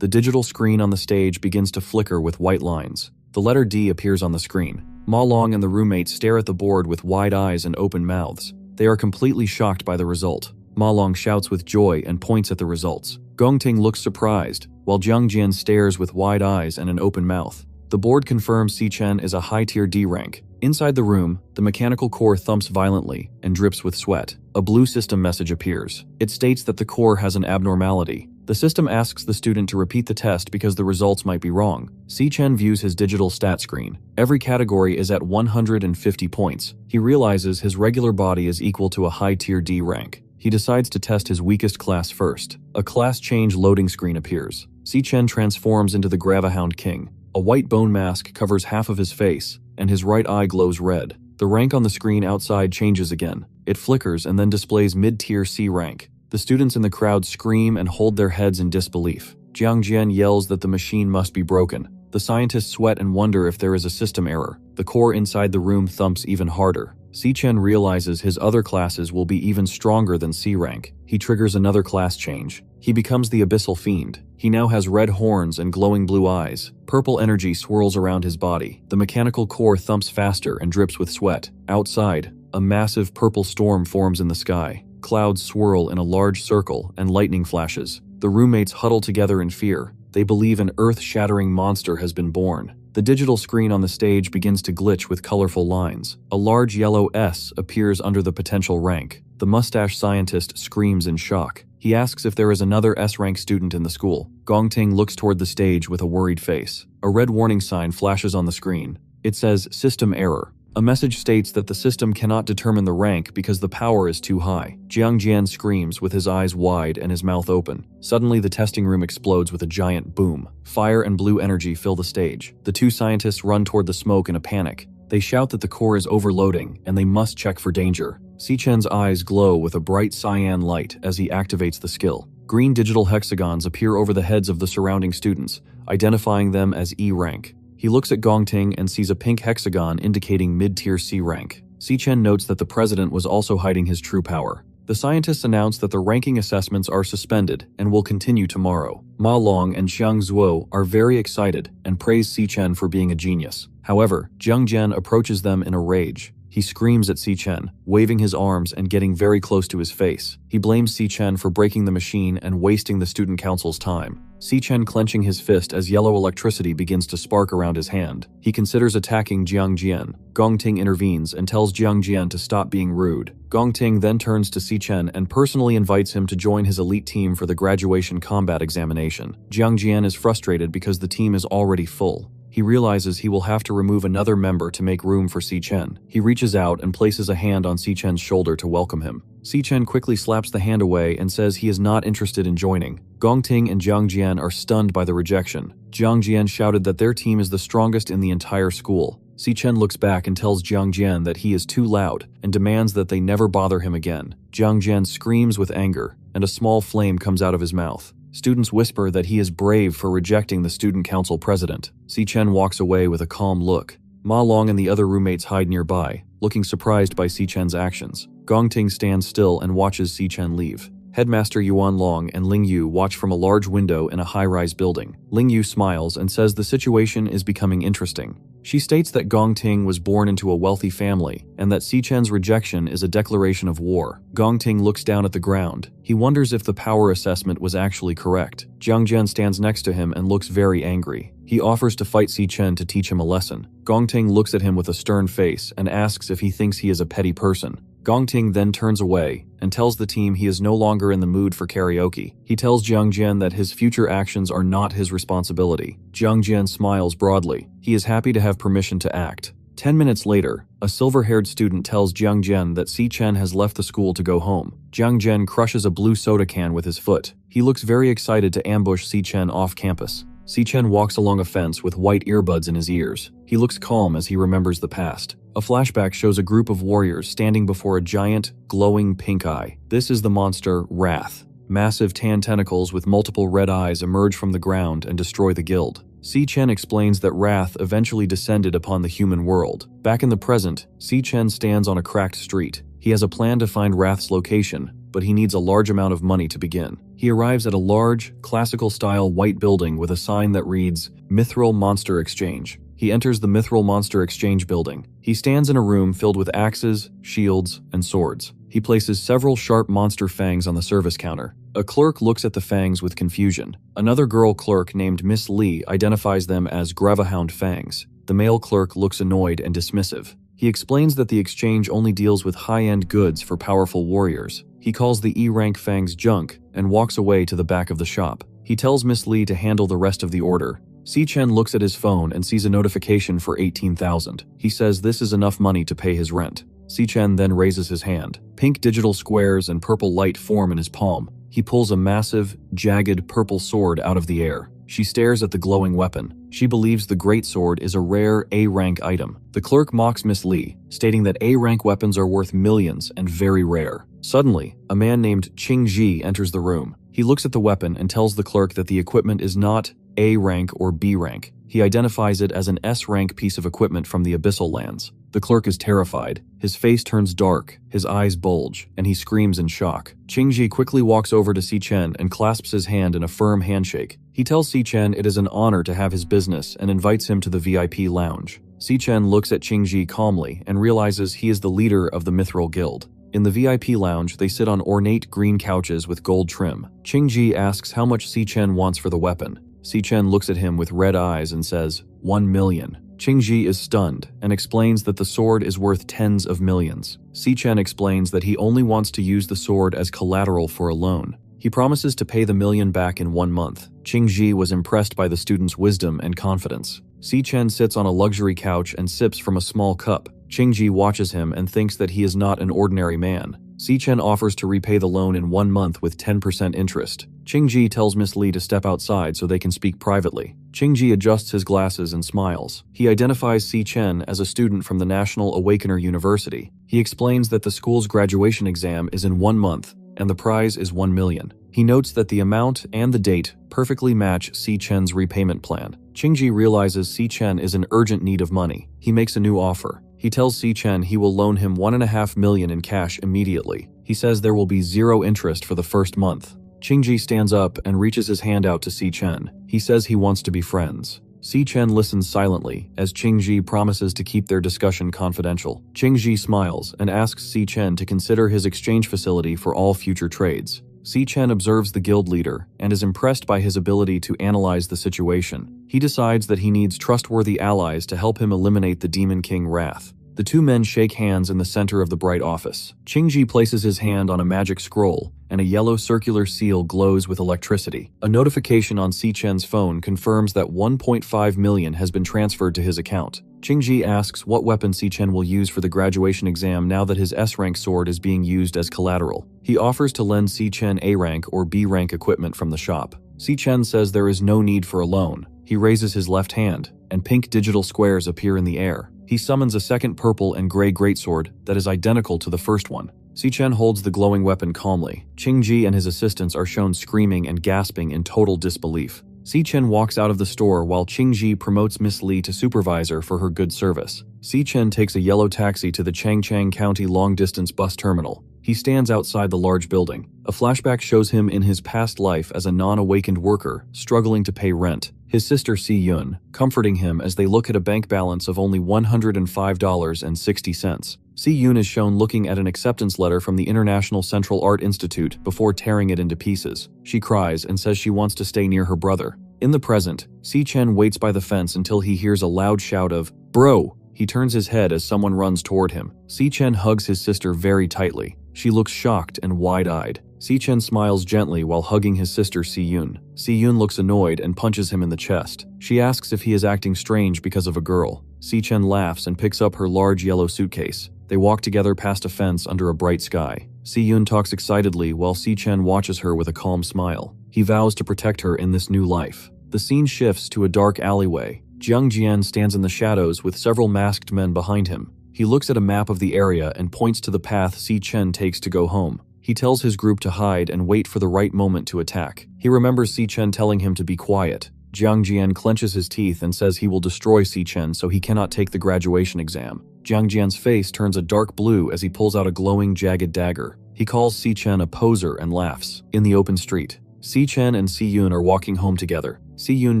the digital screen on the stage begins to flicker with white lines. The letter D appears on the screen. Ma Long and the roommates stare at the board with wide eyes and open mouths. They are completely shocked by the result. Ma Long shouts with joy and points at the results. Gongting looks surprised, while Jiang Jian stares with wide eyes and an open mouth. The board confirms Si Chen is a high-tier D rank. Inside the room, the mechanical core thumps violently and drips with sweat. A blue system message appears. It states that the core has an abnormality. The system asks the student to repeat the test because the results might be wrong. Si Chen views his digital stat screen. Every category is at 150 points. He realizes his regular body is equal to a high-tier D rank. He decides to test his weakest class first. A class change loading screen appears. Si Chen transforms into the Gravahound King. A white bone mask covers half of his face, and his right eye glows red. The rank on the screen outside changes again. It flickers and then displays mid-tier C rank. The students in the crowd scream and hold their heads in disbelief. Jiang Jian yells that the machine must be broken. The scientists sweat and wonder if there is a system error. The core inside the room thumps even harder. Si Chen realizes his other classes will be even stronger than C rank. He triggers another class change. He becomes the Abyssal Fiend. He now has red horns and glowing blue eyes. Purple energy swirls around his body. The mechanical core thumps faster and drips with sweat. Outside, a massive purple storm forms in the sky. Clouds swirl in a large circle and lightning flashes. The roommates huddle together in fear. They believe an earth-shattering monster has been born. The digital screen on the stage begins to glitch with colorful lines. A large yellow S appears under the potential rank. The mustache scientist screams in shock. He asks if there is another S-rank student in the school. Gongting looks toward the stage with a worried face. A red warning sign flashes on the screen. It says, "System error." A message states that the system cannot determine the rank because the power is too high. Jiang Jian screams with his eyes wide and his mouth open. Suddenly, the testing room explodes with a giant boom. Fire and blue energy fill the stage. The two scientists run toward the smoke in a panic. They shout that the core is overloading and they must check for danger. Si Chen's eyes glow with a bright cyan light as he activates the skill. Green digital hexagons appear over the heads of the surrounding students, identifying them as E rank. He looks at Gongting and sees a pink hexagon indicating mid-tier C rank. Si Chen notes that the president was also hiding his true power. The scientists announce that the ranking assessments are suspended and will continue tomorrow. Ma Long and Xiang Zuo are very excited and praise Si Chen for being a genius. However, Jiang Jian approaches them in a rage. He screams at Si Chen, waving his arms and getting very close to his face. He blames Si Chen for breaking the machine and wasting the student council's time. Si Chen clenching his fist as yellow electricity begins to spark around his hand. He considers attacking Jiang Jian. Gongting intervenes and tells Jiang Jian to stop being rude. Gongting then turns to Si Chen and personally invites him to join his elite team for the graduation combat examination. Jiang Jian is frustrated because the team is already full. He realizes he will have to remove another member to make room for Si Chen. He reaches out and places a hand on Si Chen's shoulder to welcome him. Si Chen quickly slaps the hand away and says he is not interested in joining. Gongting and Jiang Jian are stunned by the rejection. Jiang Jian shouted that their team is the strongest in the entire school. Si Chen looks back and tells Jiang Jian that he is too loud and demands that they never bother him again. Jiang Jian screams with anger, and a small flame comes out of his mouth. Students whisper that he is brave for rejecting the student council president. Si Chen walks away with a calm look. Ma Long and the other roommates hide nearby, looking surprised by Si Chen's actions. Gongting stands still and watches Si Chen leave. Headmaster Yuan Long and Ling Yu watch from a large window in a high-rise building. Ling Yu smiles and says the situation is becoming interesting. She states that Gongting was born into a wealthy family and that Si Chen's rejection is a declaration of war. Gongting looks down at the ground. He wonders if the power assessment was actually correct. Jiang Jian stands next to him and looks very angry. He offers to fight Si Chen to teach him a lesson. Gongting looks at him with a stern face and asks if he thinks he is a petty person. Gongting then turns away and tells the team he is no longer in the mood for karaoke. He tells Jiang Jian that his future actions are not his responsibility. Jiang Jian smiles broadly. He is happy to have permission to act. 10 minutes later, a silver-haired student tells Jiang Jian that Si Chen has left the school to go home. Jiang Jian crushes a blue soda can with his foot. He looks very excited to ambush Si Chen off campus. Si-chen walks along a fence with white earbuds in his ears. He looks calm as he remembers the past. A flashback shows a group of warriors standing before a giant, glowing pink eye. This is the monster, Wrath. Massive tan tentacles with multiple red eyes emerge from the ground and destroy the guild. Si-chen explains that Wrath eventually descended upon the human world. Back in the present, Si-chen stands on a cracked street. He has a plan to find Wrath's location, but he needs a large amount of money to begin. He arrives at a large, classical-style white building with a sign that reads, Mithril Monster Exchange. He enters the Mithril Monster Exchange building. He stands in a room filled with axes, shields, and swords. He places several sharp monster fangs on the service counter. A clerk looks at the fangs with confusion. Another girl clerk named Miss Lee identifies them as Gravehound fangs. The male clerk looks annoyed and dismissive. He explains that the exchange only deals with high-end goods for powerful warriors. He calls the E-rank fangs junk and walks away to the back of the shop. He tells Miss Lee to handle the rest of the order. Si-chen looks at his phone and sees a notification for 18,000. He says this is enough money to pay his rent. Si-chen then raises his hand. Pink digital squares and purple light form in his palm. He pulls a massive, jagged purple sword out of the air. She stares at the glowing weapon. She believes the great sword is a rare A-rank item. The clerk mocks Miss Lee, stating that A-rank weapons are worth millions and very rare. Suddenly, a man named Ching Ji enters the room. He looks at the weapon and tells the clerk that the equipment is not A-rank or B-rank. He identifies it as an S-rank piece of equipment from the Abyssal Lands. The clerk is terrified. His face turns dark, his eyes bulge, and he screams in shock. Ching-ji quickly walks over to Si-chen and clasps his hand in a firm handshake. He tells Si-chen it is an honor to have his business and invites him to the VIP lounge. Si-chen looks at Ching-ji calmly and realizes he is the leader of the Mithril Guild. In the VIP lounge, they sit on ornate green couches with gold trim. Ching-ji asks how much Si-chen wants for the weapon. Si-chen looks at him with red eyes and says, 1 million. Ching-ji is stunned and explains that the sword is worth tens of millions. Si-chen explains that he only wants to use the sword as collateral for a loan. He promises to pay the million back in 1 month. Ching-ji was impressed by the student's wisdom and confidence. Si-chen sits on a luxury couch and sips from a small cup. Ching-ji watches him and thinks that he is not an ordinary man. Si-chen offers to repay the loan in 1 month with 10% interest. Ching-ji tells Miss Lee to step outside so they can speak privately. Ching-ji adjusts his glasses and smiles. He identifies Si-chen as a student from the National Awakener University. He explains that the school's graduation exam is in 1 month, and the prize is 1 million. He notes that the amount and the date perfectly match Si-chen's repayment plan. Ching-ji realizes Si-chen is in urgent need of money. He makes a new offer. He tells Si-chen he will loan him 1.5 million in cash immediately. He says there will be 0 interest for the first month. Ching-ji stands up and reaches his hand out to Si-chen. He says he wants to be friends. Si-chen listens silently as Ching-ji promises to keep their discussion confidential. Ching-ji smiles and asks Si-chen to consider his exchange facility for all future trades. Si-chen observes the guild leader and is impressed by his ability to analyze the situation. He decides that he needs trustworthy allies to help him eliminate the Demon King Wrath. The two men shake hands in the center of the bright office. Ching-ji places his hand on a magic scroll, and a yellow circular seal glows with electricity. A notification on Si-chen's phone confirms that 1.5 million has been transferred to his account. Ching-ji asks what weapon Si-chen will use for the graduation exam now that his S-rank sword is being used as collateral. He offers to lend Si-chen A-rank or B-rank equipment from the shop. Si-chen says there is no need for a loan. He raises his left hand, and pink digital squares appear in the air. He summons a second purple and gray greatsword that is identical to the first one. Si-chen holds the glowing weapon calmly. Ching-ji and his assistants are shown screaming and gasping in total disbelief. Si-chen walks out of the store while Ching-ji promotes Miss Lee to supervisor for her good service. Si-chen takes a yellow taxi to the Changchang County long-distance bus terminal. He stands outside the large building. A flashback shows him in his past life as a non-awakened worker, struggling to pay rent. His sister Si-yun, comforting him as they look at a bank balance of only $105.60. Si-yun is shown looking at an acceptance letter from the International Central Art Institute before tearing it into pieces. She cries and says she wants to stay near her brother. In the present, Si-chen waits by the fence until he hears a loud shout of, "Bro!" He turns his head as someone runs toward him. Si-chen hugs his sister very tightly. She looks shocked and wide-eyed. Si-chen smiles gently while hugging his sister Si-yun. Si-yun looks annoyed and punches him in the chest. She asks if he is acting strange because of a girl. Si-chen laughs and picks up her large yellow suitcase. They walk together past a fence under a bright sky. Si-yun talks excitedly while Si-chen watches her with a calm smile. He vows to protect her in this new life. The scene shifts to a dark alleyway. Jiang Jian stands in the shadows with several masked men behind him. He looks at a map of the area and points to the path Si Chen takes to go home. He tells his group to hide and wait for the right moment to attack. He remembers Si Chen telling him to be quiet. Jiang Jian clenches his teeth and says he will destroy Si Chen so he cannot take the graduation exam. Jiang Jian's face turns a dark blue as he pulls out a glowing, jagged dagger. He calls Si Chen a poser and laughs. In the open street, Si Chen and Si Yun are walking home together. Si Yun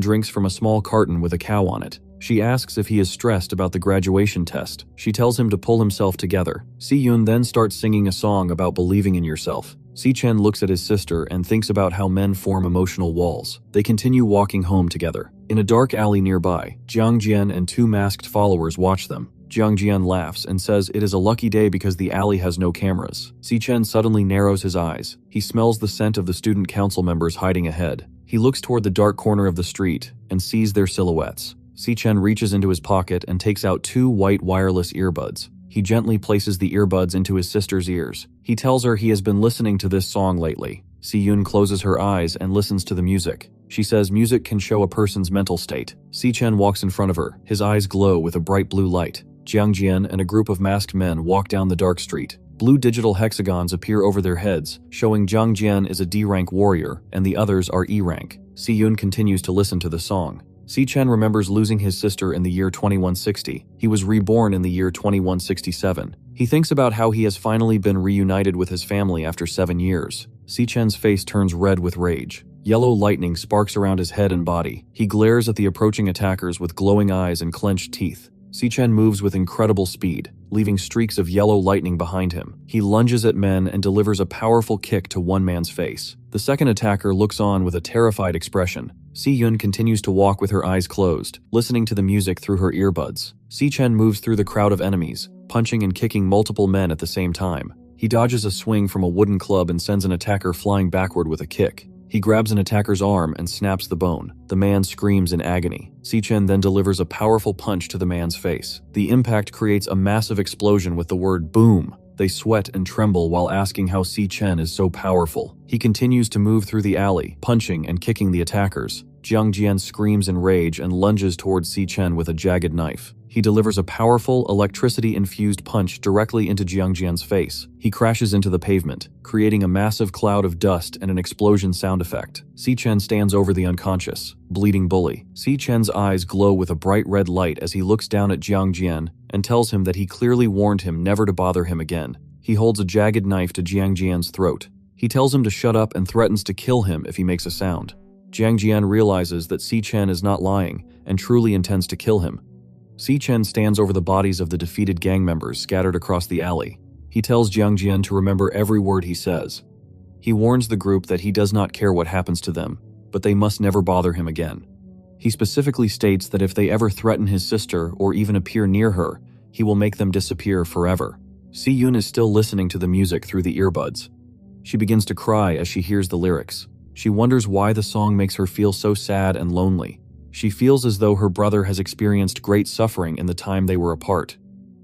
drinks from a small carton with a cow on it. She asks if he is stressed about the graduation test. She tells him to pull himself together. Si Yun then starts singing a song about believing in yourself. Si Chen looks at his sister and thinks about how men form emotional walls. They continue walking home together. In a dark alley nearby, Jiang Jian and two masked followers watch them. Jiang Jian laughs and says it is a lucky day because the alley has no cameras. Si Chen suddenly narrows his eyes. He smells the scent of the student council members hiding ahead. He looks toward the dark corner of the street and sees their silhouettes. Si Chen reaches into his pocket and takes out two white wireless earbuds. He gently places the earbuds into his sister's ears. He tells her he has been listening to this song lately. Si Yun closes her eyes and listens to the music. She says music can show a person's mental state. Si Chen walks in front of her. His eyes glow with a bright blue light. Jiang Jian and a group of masked men walk down the dark street. Blue digital hexagons appear over their heads, showing Jiang Jian is a D-rank warrior and the others are E-rank. Si Yun continues to listen to the song. Si Chen remembers losing his sister in the year 2160. He was reborn in the year 2167. He thinks about how he has finally been reunited with his family after 7 years. Si Chen's face turns red with rage. Yellow lightning sparks around his head and body. He glares at the approaching attackers with glowing eyes and clenched teeth. Si Chen moves with incredible speed, leaving streaks of yellow lightning behind him. He lunges at men and delivers a powerful kick to one man's face. The second attacker looks on with a terrified expression. Si Yun continues to walk with her eyes closed, listening to the music through her earbuds. Si Chen moves through the crowd of enemies, punching and kicking multiple men at the same time. He dodges a swing from a wooden club and sends an attacker flying backward with a kick. He grabs an attacker's arm and snaps the bone. The man screams in agony. Si Chen then delivers a powerful punch to the man's face. The impact creates a massive explosion with the word boom. They sweat and tremble while asking how Si Chen is so powerful. He continues to move through the alley, punching and kicking the attackers. Jiang Jian screams in rage and lunges towards Si Chen with a jagged knife. He delivers a powerful, electricity-infused punch directly into Jiang Jian's face. He crashes into the pavement, creating a massive cloud of dust and an explosion sound effect. Si Chen stands over the unconscious, bleeding bully. Si Chen's eyes glow with a bright red light as he looks down at Jiang Jian and tells him that he clearly warned him never to bother him again. He holds a jagged knife to Jiang Jian's throat. He tells him to shut up and threatens to kill him if he makes a sound. Jiang Jian realizes that Si Chen is not lying and truly intends to kill him. Si Chen stands over the bodies of the defeated gang members scattered across the alley. He tells Jiang Jian to remember every word he says. He warns the group that he does not care what happens to them, but they must never bother him again. He specifically states that if they ever threaten his sister or even appear near her, he will make them disappear forever. Si Yun is still listening to the music through the earbuds. She begins to cry as she hears the lyrics. She wonders why the song makes her feel so sad and lonely. She feels as though her brother has experienced great suffering in the time they were apart.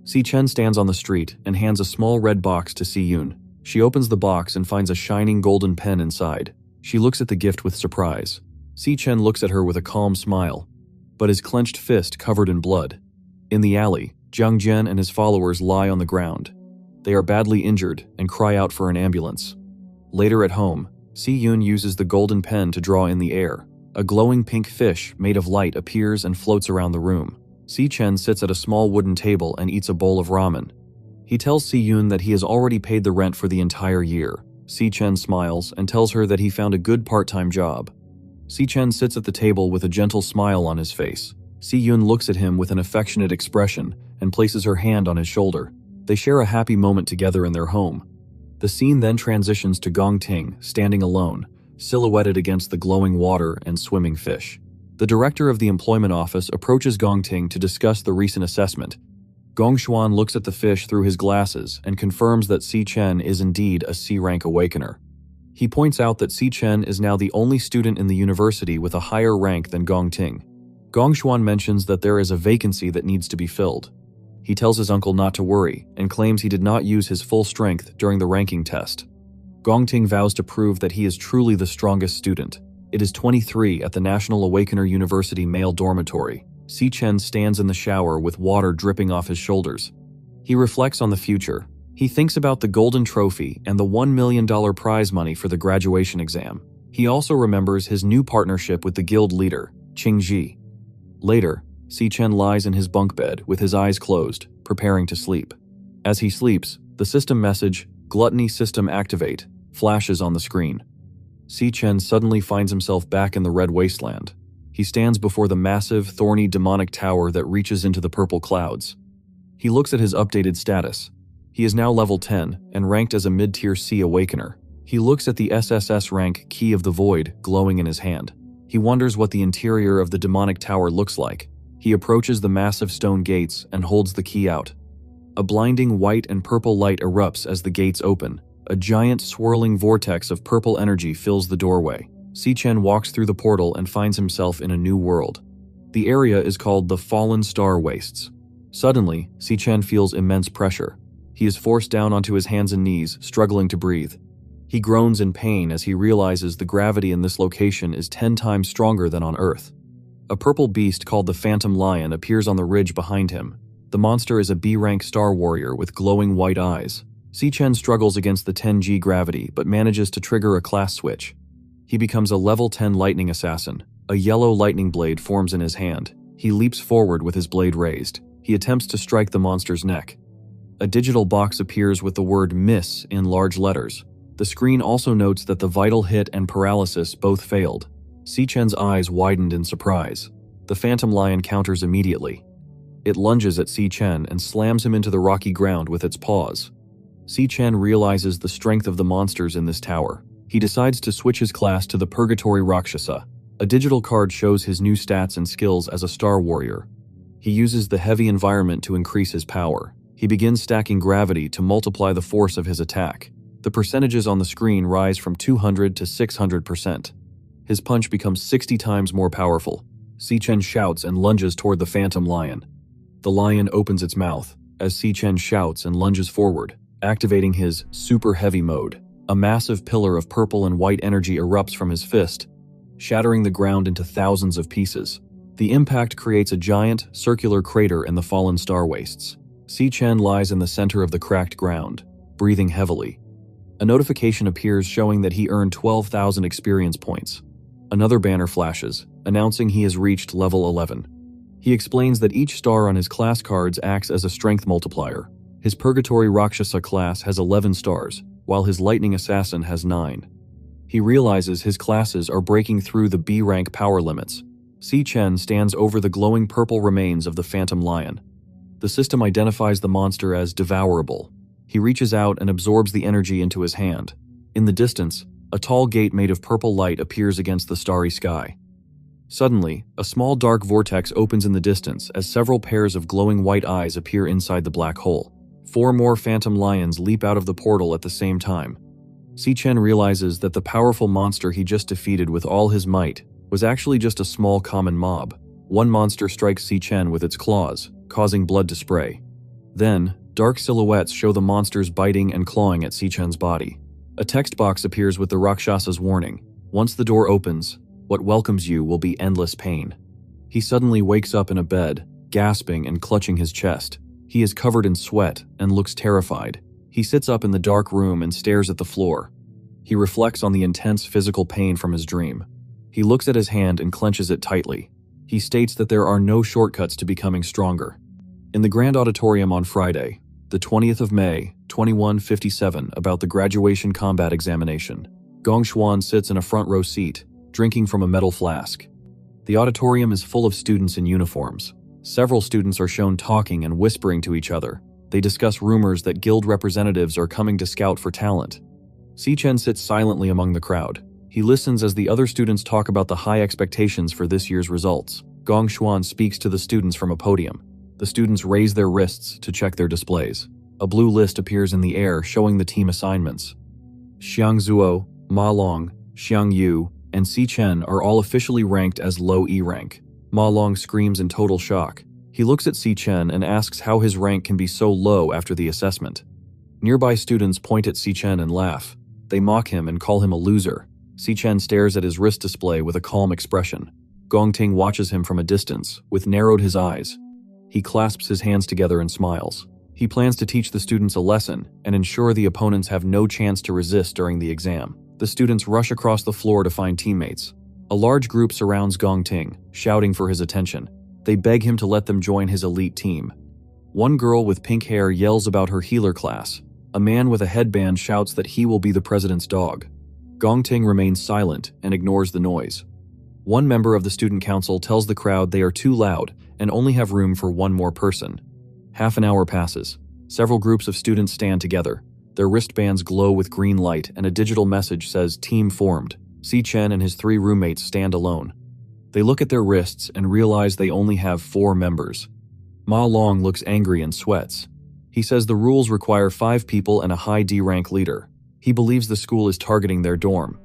Si Chen stands on the street and hands a small red box to Si Yun. She opens the box and finds a shining golden pen inside. She looks at the gift with surprise. Si Chen looks at her with a calm smile, but his clenched fist covered in blood. In the alley, Jiang Jian and his followers lie on the ground. They are badly injured and cry out for an ambulance. Later at home, Si Yun uses the golden pen to draw in the air. A glowing pink fish made of light appears and floats around the room. Si Chen sits at a small wooden table and eats a bowl of ramen. He tells Si Yun that he has already paid the rent for the entire year. Si Chen smiles and tells her that he found a good part-time job. Si Chen sits at the table with a gentle smile on his face. Si Yun looks at him with an affectionate expression and places her hand on his shoulder. They share a happy moment together in their home. The scene then transitions to Gong Ting standing alone, silhouetted against the glowing water and swimming fish. The director of the employment office approaches Gong Ting to discuss the recent assessment. Gong Xuan looks at the fish through his glasses and confirms that Si Chen is indeed a C-rank awakener. He points out that Si Chen is now the only student in the university with a higher rank than Gong Ting. Gong Xuan mentions that there is a vacancy that needs to be filled. He tells his uncle not to worry and claims he did not use his full strength during the ranking test. Gong Ting vows to prove that he is truly the strongest student. It is 23 at the National Awakener University male dormitory. Si Chen stands in the shower with water dripping off his shoulders. He reflects on the future. He thinks about the golden trophy and the $1 million prize money for the graduation exam. He also remembers his new partnership with the guild leader, Qingji. Later, Si Chen lies in his bunk bed with his eyes closed, preparing to sleep. As he sleeps, the system message, "Gluttony System Activate," flashes on the screen. Si Chen suddenly finds himself back in the Red Wasteland. He stands before the massive, thorny demonic tower that reaches into the purple clouds. He looks at his updated status. He is now level 10 and ranked as a mid-tier C Awakener. He looks at the SSS-Rank Key of the Void glowing in his hand. He wonders what the interior of the demonic tower looks like. He approaches the massive stone gates and holds the key out. A blinding white and purple light erupts as the gates open. A giant swirling vortex of purple energy fills the doorway. Si Chen walks through the portal and finds himself in a new world. The area is called the Fallen Star Wastes. Suddenly, Si Chen feels immense pressure. He is forced down onto his hands and knees, struggling to breathe. He groans in pain as he realizes the gravity in this location is 10 times stronger than on Earth. A purple beast called the Phantom Lion appears on the ridge behind him. The monster is a B-rank star warrior with glowing white eyes. Si Chen struggles against the 10G gravity but manages to trigger a class switch. He becomes a level 10 lightning assassin. A yellow lightning blade forms in his hand. He leaps forward with his blade raised. He attempts to strike the monster's neck. A digital box appears with the word "miss" in large letters. The screen also notes that the vital hit and paralysis both failed. Si Chen's eyes widened in surprise. The Phantom Lion counters immediately. It lunges at Si Chen and slams him into the rocky ground with its paws. Si Chen realizes the strength of the monsters in this tower. He decides to switch his class to the Purgatory Rakshasa. A digital card shows his new stats and skills as a Star Warrior. He uses the heavy environment to increase his power. He begins stacking gravity to multiply the force of his attack. The percentages on the screen rise from 200 to 600%. His punch becomes 60 times more powerful. Si Chen shouts and lunges toward the Phantom Lion. The lion opens its mouth as Si Chen shouts and lunges forward, activating his super heavy mode. A massive pillar of purple and white energy erupts from his fist, shattering the ground into thousands of pieces. The impact creates a giant, circular crater in the fallen star wastes. Si Chen lies in the center of the cracked ground, breathing heavily. A notification appears showing that he earned 12,000 experience points. Another banner flashes, announcing he has reached level 11. He explains that each star on his class cards acts as a strength multiplier. His Purgatory Rakshasa class has 11 stars, while his Lightning Assassin has 9. He realizes his classes are breaking through the B-rank power limits. Si Chen stands over the glowing purple remains of the Phantom Lion. The system identifies the monster as devourable. He reaches out and absorbs the energy into his hand. In the distance, a tall gate made of purple light appears against the starry sky. Suddenly, a small dark vortex opens in the distance as several pairs of glowing white eyes appear inside the black hole. 4 more Phantom Lions leap out of the portal at the same time. Si Chen realizes that the powerful monster he just defeated with all his might was actually just a small common mob. One monster strikes Si Chen with its claws, causing blood to spray. Then, dark silhouettes show the monsters biting and clawing at Si Chen's body. A text box appears with the Rakshasa's warning. Once the door opens, what welcomes you will be endless pain. He suddenly wakes up in a bed, gasping and clutching his chest. He is covered in sweat and looks terrified. He sits up in the dark room and stares at the floor. He reflects on the intense physical pain from his dream. He looks at his hand and clenches it tightly. He states that there are no shortcuts to becoming stronger. In the Grand Auditorium on Friday, the 20th of May, 2157, about the graduation combat examination, Gong Xuan sits in a front row seat, drinking from a metal flask. The auditorium is full of students in uniforms. Several students are shown talking and whispering to each other. They discuss rumors that guild representatives are coming to scout for talent. Si Chen sits silently among the crowd. He listens as the other students talk about the high expectations for this year's results. Gong Xuan speaks to the students from a podium. The students raise their wrists to check their displays. A blue list appears in the air showing the team assignments. Xiang Zuo, Ma Long, Xiang Yu, and Si Chen are all officially ranked as low E rank. Ma Long screams in total shock. He looks at Si Chen and asks how his rank can be so low after the assessment. Nearby students point at Si Chen and laugh. They mock him and call him a loser. Si-chen stares at his wrist display with a calm expression. Gong-ting watches him from a distance, with narrowed his eyes. He clasps his hands together and smiles. He plans to teach the students a lesson and ensure the opponents have no chance to resist during the exam. The students rush across the floor to find teammates. A large group surrounds Gong-ting, shouting for his attention. They beg him to let them join his elite team. One girl with pink hair yells about her healer class. A man with a headband shouts that he will be the president's dog. Gong-ting remains silent and ignores the noise. One member of the student council tells the crowd they are too loud and only have room for one more person. Half an hour passes. Several groups of students stand together. Their wristbands glow with green light and a digital message says "Team formed." Si-chen and his 3 roommates stand alone. They look at their wrists and realize they only have 4 members. Ma Long looks angry and sweats. He says the rules require 5 people and a high D-rank leader. He believes the school is targeting their dorm.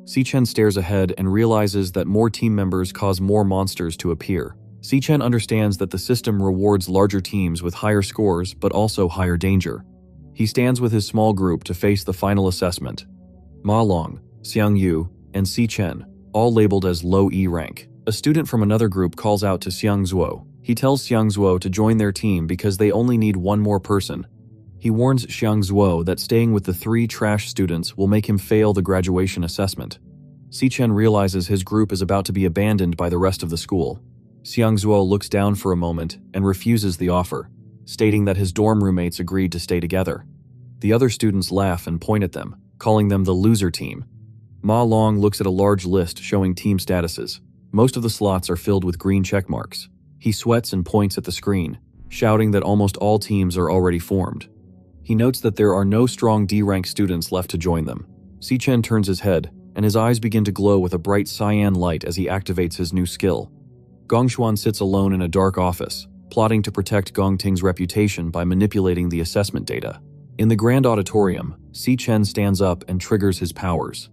Si-chen stares ahead and realizes that more team members cause more monsters to appear. Si-chen understands that the system rewards larger teams with higher scores but also higher danger. He stands with his small group to face the final assessment. Ma Long, Xiang Yu, and Si-chen, all labeled as low E rank. A student from another group calls out to Xiang Zuo. He tells Xiang Zuo to join their team because they only need one more person. He warns Xiang Zuo that staying with the 3 trash students will make him fail the graduation assessment. Si-chen realizes his group is about to be abandoned by the rest of the school. Xiang Zuo looks down for a moment and refuses the offer, stating that his dorm roommates agreed to stay together. The other students laugh and point at them, calling them the loser team. Ma Long looks at a large list showing team statuses. Most of the slots are filled with green check marks. He sweats and points at the screen, shouting that almost all teams are already formed. He notes that there are no strong D-rank students left to join them. Si-chen turns his head, and his eyes begin to glow with a bright cyan light as he activates his new skill. Gongshuan sits alone in a dark office, plotting to protect Gong-ting's reputation by manipulating the assessment data. In the grand auditorium, Si-chen stands up and triggers his powers.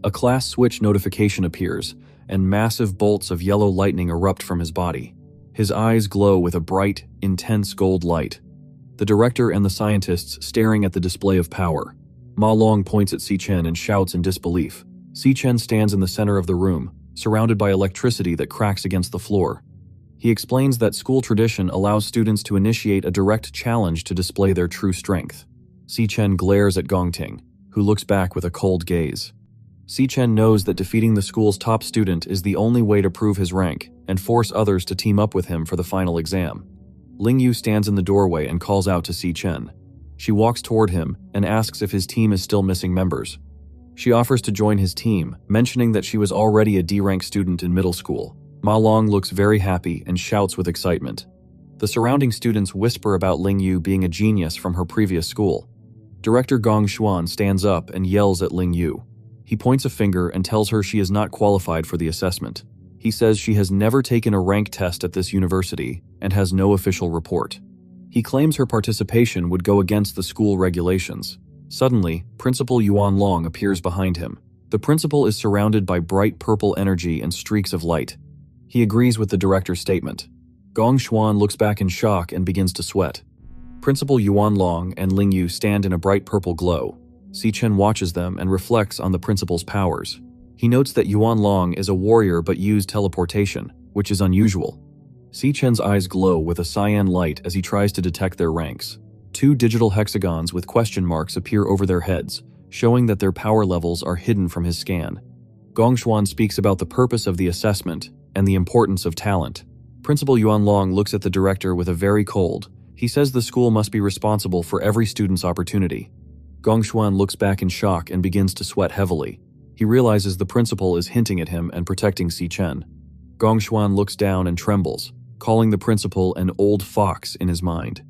A class switch notification appears, and massive bolts of yellow lightning erupt from his body. His eyes glow with a bright, intense gold light. The director and the scientists staring at the display of power. Ma Long points at Si-chen and shouts in disbelief. Si-chen stands in the center of the room, surrounded by electricity that cracks against the floor. He explains that school tradition allows students to initiate a direct challenge to display their true strength. Si-chen glares at Gong-ting, who looks back with a cold gaze. Si-chen knows that defeating the school's top student is the only way to prove his rank and force others to team up with him for the final exam. Ling Yu stands in the doorway and calls out to Si-chen. She walks toward him and asks if his team is still missing members. She offers to join his team, mentioning that she was already a D-rank student in middle school. Ma Long looks very happy and shouts with excitement. The surrounding students whisper about Ling Yu being a genius from her previous school. Director Gong Xuan stands up and yells at Ling Yu. He points a finger and tells her she is not qualified for the assessment. He says she has never taken a rank test at this university and has no official report. He claims her participation would go against the school regulations. Suddenly, Principal Yuan Long appears behind him. The principal is surrounded by bright purple energy and streaks of light. He agrees with the director's statement. Gong Xuan looks back in shock and begins to sweat. Principal Yuan Long and Ling Yu stand in a bright purple glow. Si-chen watches them and reflects on the principal's powers. He notes that Yuan Long is a warrior but used teleportation, which is unusual. Si-chen's eyes glow with a cyan light as he tries to detect their ranks. 2 digital hexagons with question marks appear over their heads, showing that their power levels are hidden from his scan. Gongshuan speaks about the purpose of the assessment and the importance of talent. Principal Yuan Long looks at the director with a very cold. He says the school must be responsible for every student's opportunity. Gongshuan looks back in shock and begins to sweat heavily. He realizes the principal is hinting at him and protecting Si-chen. Gongshuan looks down and trembles, calling the principal an old fox in his mind.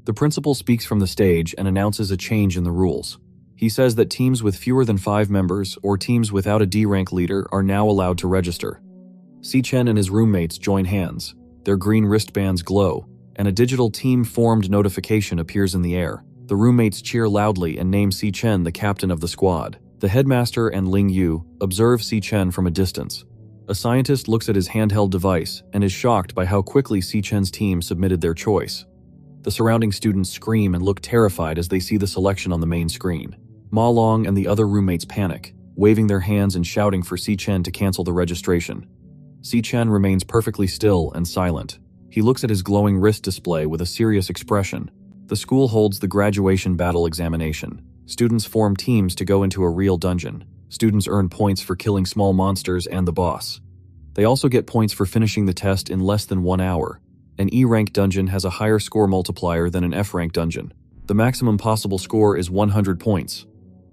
The principal speaks from the stage and announces a change in the rules. He says that teams with fewer than 5 members or teams without a D-rank leader are now allowed to register. Si-chen and his roommates join hands. Their green wristbands glow, and a digital team-formed notification appears in the air. The roommates cheer loudly and name Si-chen the captain of the squad. The headmaster and Ling Yu observe Si-chen from a distance. A scientist looks at his handheld device and is shocked by how quickly Si-chen's team submitted their choice. The surrounding students scream and look terrified as they see the selection on the main screen. Ma Long and the other roommates panic, waving their hands and shouting for Si Chen to cancel the registration. Si Chen remains perfectly still and silent. He looks at his glowing wrist display with a serious expression. The school holds the graduation battle examination. Students form teams to go into a real dungeon. Students earn points for killing small monsters and the boss. They also get points for finishing the test in less than 1 hour. An E-rank dungeon has a higher score multiplier than an F-rank dungeon. The maximum possible score is 100 points.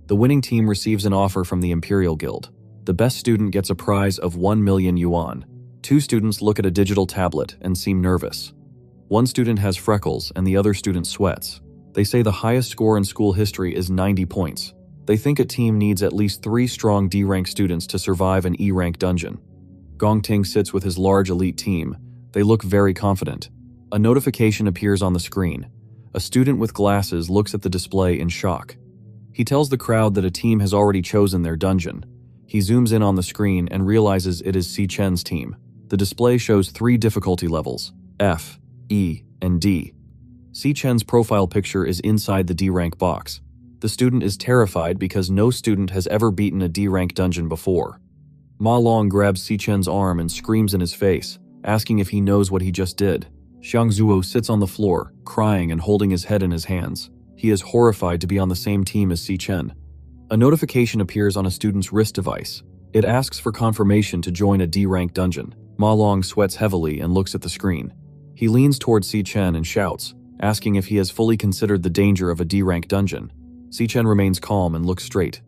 The winning team receives an offer from the Imperial Guild. The best student gets a prize of 1 million yuan. 2 students look at a digital tablet and seem nervous. One student has freckles and the other student sweats. They say the highest score in school history is 90 points. They think a team needs at least 3 strong D-rank students to survive an E-rank dungeon. Gong Ting sits with his large elite team. They look very confident. A notification appears on the screen. A student with glasses looks at the display in shock. He tells the crowd that a team has already chosen their dungeon. He zooms in on the screen and realizes it is Si Chen's team. The display shows 3 difficulty levels, F, E, and D. Si Chen's profile picture is inside the D-rank box. The student is terrified because no student has ever beaten a D-rank dungeon before. Ma Long grabs Si Chen's arm and screams in his face, asking if he knows what he just did. Xiang Zuo sits on the floor, crying and holding his head in his hands. He is horrified to be on the same team as Si Chen. A notification appears on a student's wrist device. It asks for confirmation to join a D-rank dungeon. Ma Long sweats heavily and looks at the screen. He leans towards Si Chen and shouts, asking if he has fully considered the danger of a D-rank dungeon. Si Chen remains calm and looks straight.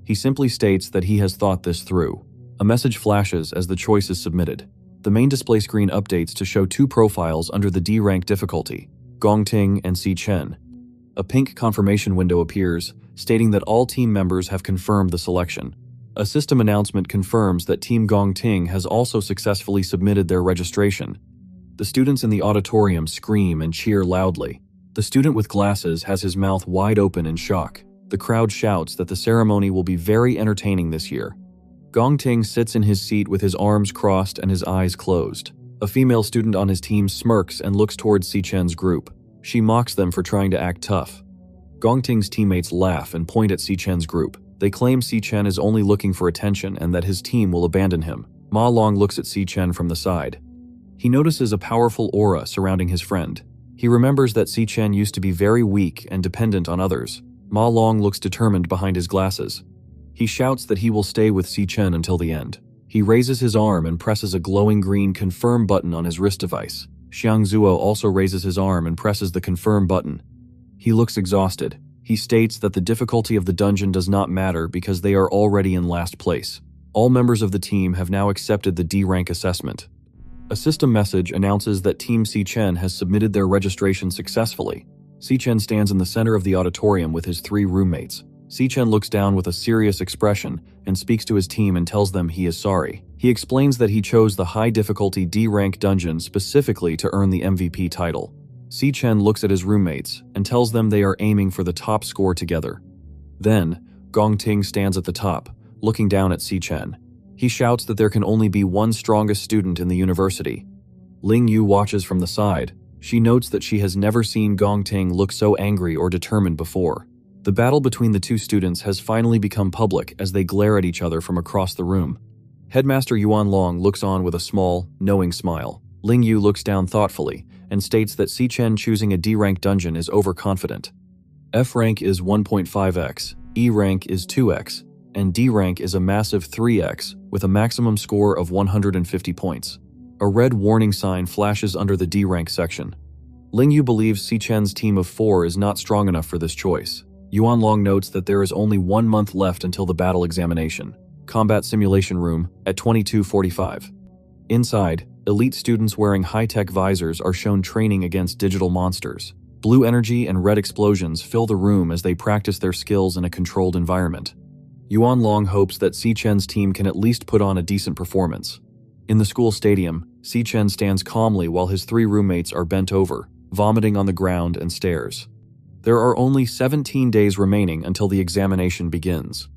He simply states that he has thought this through. A message flashes as the choice is submitted. The main display screen updates to show 2 profiles under the D-rank difficulty, Gong Ting and Si Chen. A pink confirmation window appears, stating that all team members have confirmed the selection. A system announcement confirms that Team Gong Ting has also successfully submitted their registration. The students in the auditorium scream and cheer loudly. The student with glasses has his mouth wide open in shock. The crowd shouts that the ceremony will be very entertaining this year. Gong Ting sits in his seat with his arms crossed and his eyes closed. A female student on his team smirks and looks towards Si Chen's group. She mocks them for trying to act tough. Gong Ting's teammates laugh and point at Si Chen's group. They claim Si Chen is only looking for attention and that his team will abandon him. Ma Long looks at Si Chen from the side. He notices a powerful aura surrounding his friend. He remembers that Si Chen used to be very weak and dependent on others. Ma Long looks determined behind his glasses. He shouts that he will stay with Si Chen until the end. He raises his arm and presses a glowing green confirm button on his wrist device. Xiang Zuo also raises his arm and presses the confirm button. He looks exhausted. He states that the difficulty of the dungeon does not matter because they are already in last place. All members of the team have now accepted the D-rank assessment. A system message announces that Team Si Chen has submitted their registration successfully. Si Chen stands in the center of the auditorium with his 3 roommates. Si Chen looks down with a serious expression and speaks to his team and tells them he is sorry. He explains that he chose the high-difficulty D-rank dungeon specifically to earn the MVP title. Si Chen looks at his roommates and tells them they are aiming for the top score together. Then, Gong Ting stands at the top, looking down at Si Chen. He shouts that there can only be one strongest student in the university. Ling Yu watches from the side. She notes that she has never seen Gong Ting look so angry or determined before. The battle between the 2 students has finally become public as they glare at each other from across the room. Headmaster Yuan Long looks on with a small, knowing smile. Ling Yu looks down thoughtfully and states that Si Chen choosing a D-rank dungeon is overconfident. F-rank is 1.5x, E-rank is 2x, and D-rank is a massive 3x with a maximum score of 150 points. A red warning sign flashes under the D-rank section. Ling Yu believes Si Chen's team of 4 is not strong enough for this choice. Yuan Long notes that there is only 1 month left until the battle examination. Combat simulation room at 22:45. Inside, elite students wearing high-tech visors are shown training against digital monsters. Blue energy and red explosions fill the room as they practice their skills in a controlled environment. Yuan Long hopes that Si Chen's team can at least put on a decent performance. In the school stadium, Si Chen stands calmly while his 3 roommates are bent over, vomiting on the ground and stares. There are only 17 days remaining until the examination begins.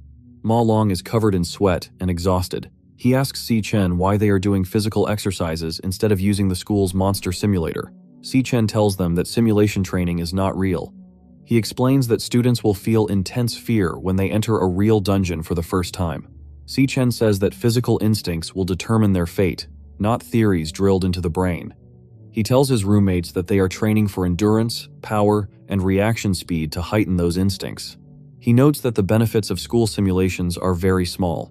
Ma Long is covered in sweat and exhausted. He asks Si Chen why they are doing physical exercises instead of using the school's monster simulator. Si Chen tells them that simulation training is not real. He explains that students will feel intense fear when they enter a real dungeon for the first time. Si-Chen says that physical instincts will determine their fate, not theories drilled into the brain. He tells his roommates that they are training for endurance, power, and reaction speed to heighten those instincts. He notes that the benefits of school simulations are very small.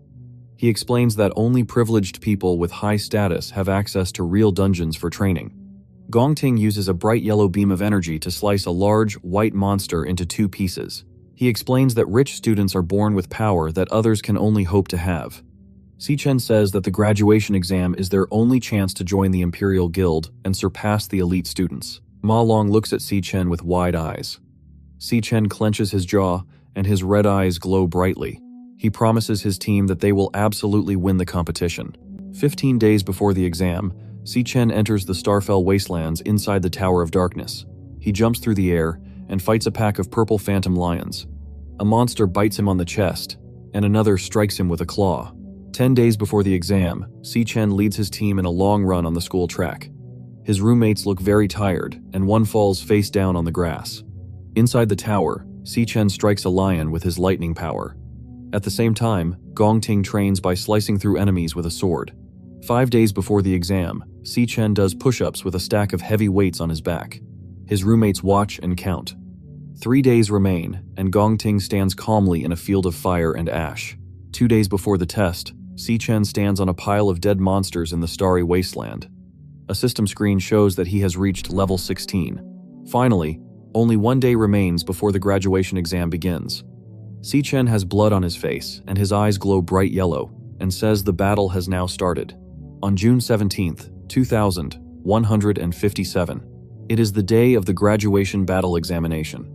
He explains that only privileged people with high status have access to real dungeons for training. Gongting uses a bright yellow beam of energy to slice a large, white monster into 2 pieces. He explains that rich students are born with power that others can only hope to have. Si-Chen says that the graduation exam is their only chance to join the Imperial Guild and surpass the elite students. Ma Long looks at Si-Chen with wide eyes. Si-Chen clenches his jaw, and his red eyes glow brightly. He promises his team that they will absolutely win the competition. 15 days before the exam, Si-Chen enters the Starfell Wastelands inside the Tower of Darkness. He jumps through the air and fights a pack of purple phantom lions. A monster bites him on the chest, and another strikes him with a claw. 10 days before the exam, Si-Chen leads his team in a long run on the school track. His roommates look very tired, and one falls face down on the grass. Inside the tower, Si-Chen strikes a lion with his lightning power. At the same time, Gongting trains by slicing through enemies with a sword. 5 days before the exam, Si-Chen does push-ups with a stack of heavy weights on his back. His roommates watch and count. 3 days remain, and Gongting stands calmly in a field of fire and ash. 2 days before the test, Si-Chen stands on a pile of dead monsters in the starry wasteland. A system screen shows that he has reached level 16. Finally, only 1 day remains before the graduation exam begins. Si-Chen has blood on his face, and his eyes glow bright yellow, and says the battle has now started. On June 17th, 2157, it is the day of the graduation battle examination.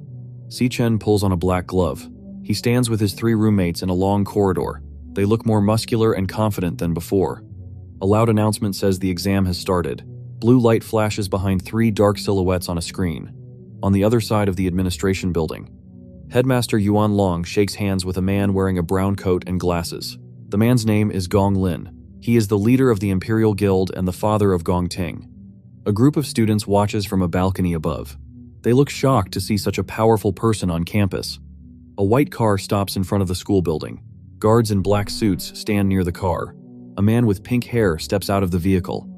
Si-Chen pulls on a black glove. He stands with his 3 roommates in a long corridor. They look more muscular and confident than before. A loud announcement says the exam has started. Blue light flashes behind 3 dark silhouettes on a screen. On the other side of the administration building, Headmaster Yuan Long shakes hands with a man wearing a brown coat and glasses. The man's name is Gong Lin. He is the leader of the Imperial Guild and the father of Gongting. A group of students watches from a balcony above. They look shocked to see such a powerful person on campus. A white car stops in front of the school building. Guards in black suits stand near the car. A man with pink hair steps out of the vehicle.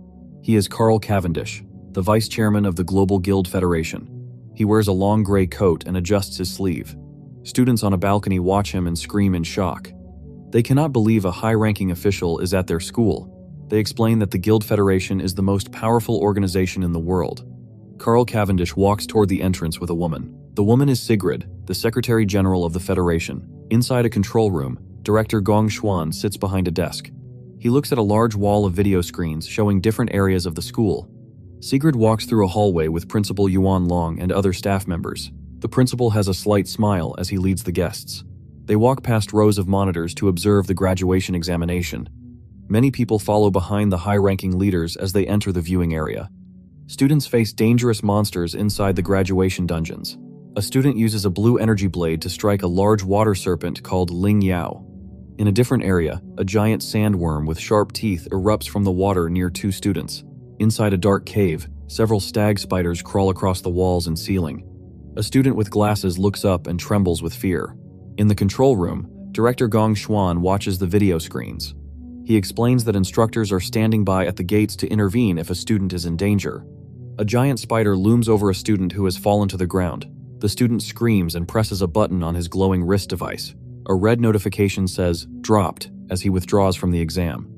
He is Carl Cavendish, the vice chairman of the Global Guild Federation. He wears a long gray coat and adjusts his sleeve. Students on a balcony watch him and scream in shock. They cannot believe a high-ranking official is at their school. They explain that the Guild Federation is the most powerful organization in the world. Carl Cavendish walks toward the entrance with a woman. The woman is Sigrid, the Secretary General of the Federation. Inside a control room, Director Gong Xuan sits behind a desk. He looks at a large wall of video screens showing different areas of the school. Sigrid walks through a hallway with Principal Yuan Long and other staff members. The principal has a slight smile as he leads the guests. They walk past rows of monitors to observe the graduation examination. Many people follow behind the high-ranking leaders as they enter the viewing area. Students face dangerous monsters inside the graduation dungeons. A student uses a blue energy blade to strike a large water serpent called Ling Yao. In a different area, a giant sandworm with sharp teeth erupts from the water near 2 students. Inside a dark cave, several stag spiders crawl across the walls and ceiling. A student with glasses looks up and trembles with fear. In the control room, Director Gong Xuan watches the video screens. He explains that instructors are standing by at the gates to intervene if a student is in danger. A giant spider looms over a student who has fallen to the ground. The student screams and presses a button on his glowing wrist device. A red notification says, "Dropped," as he withdraws from the exam.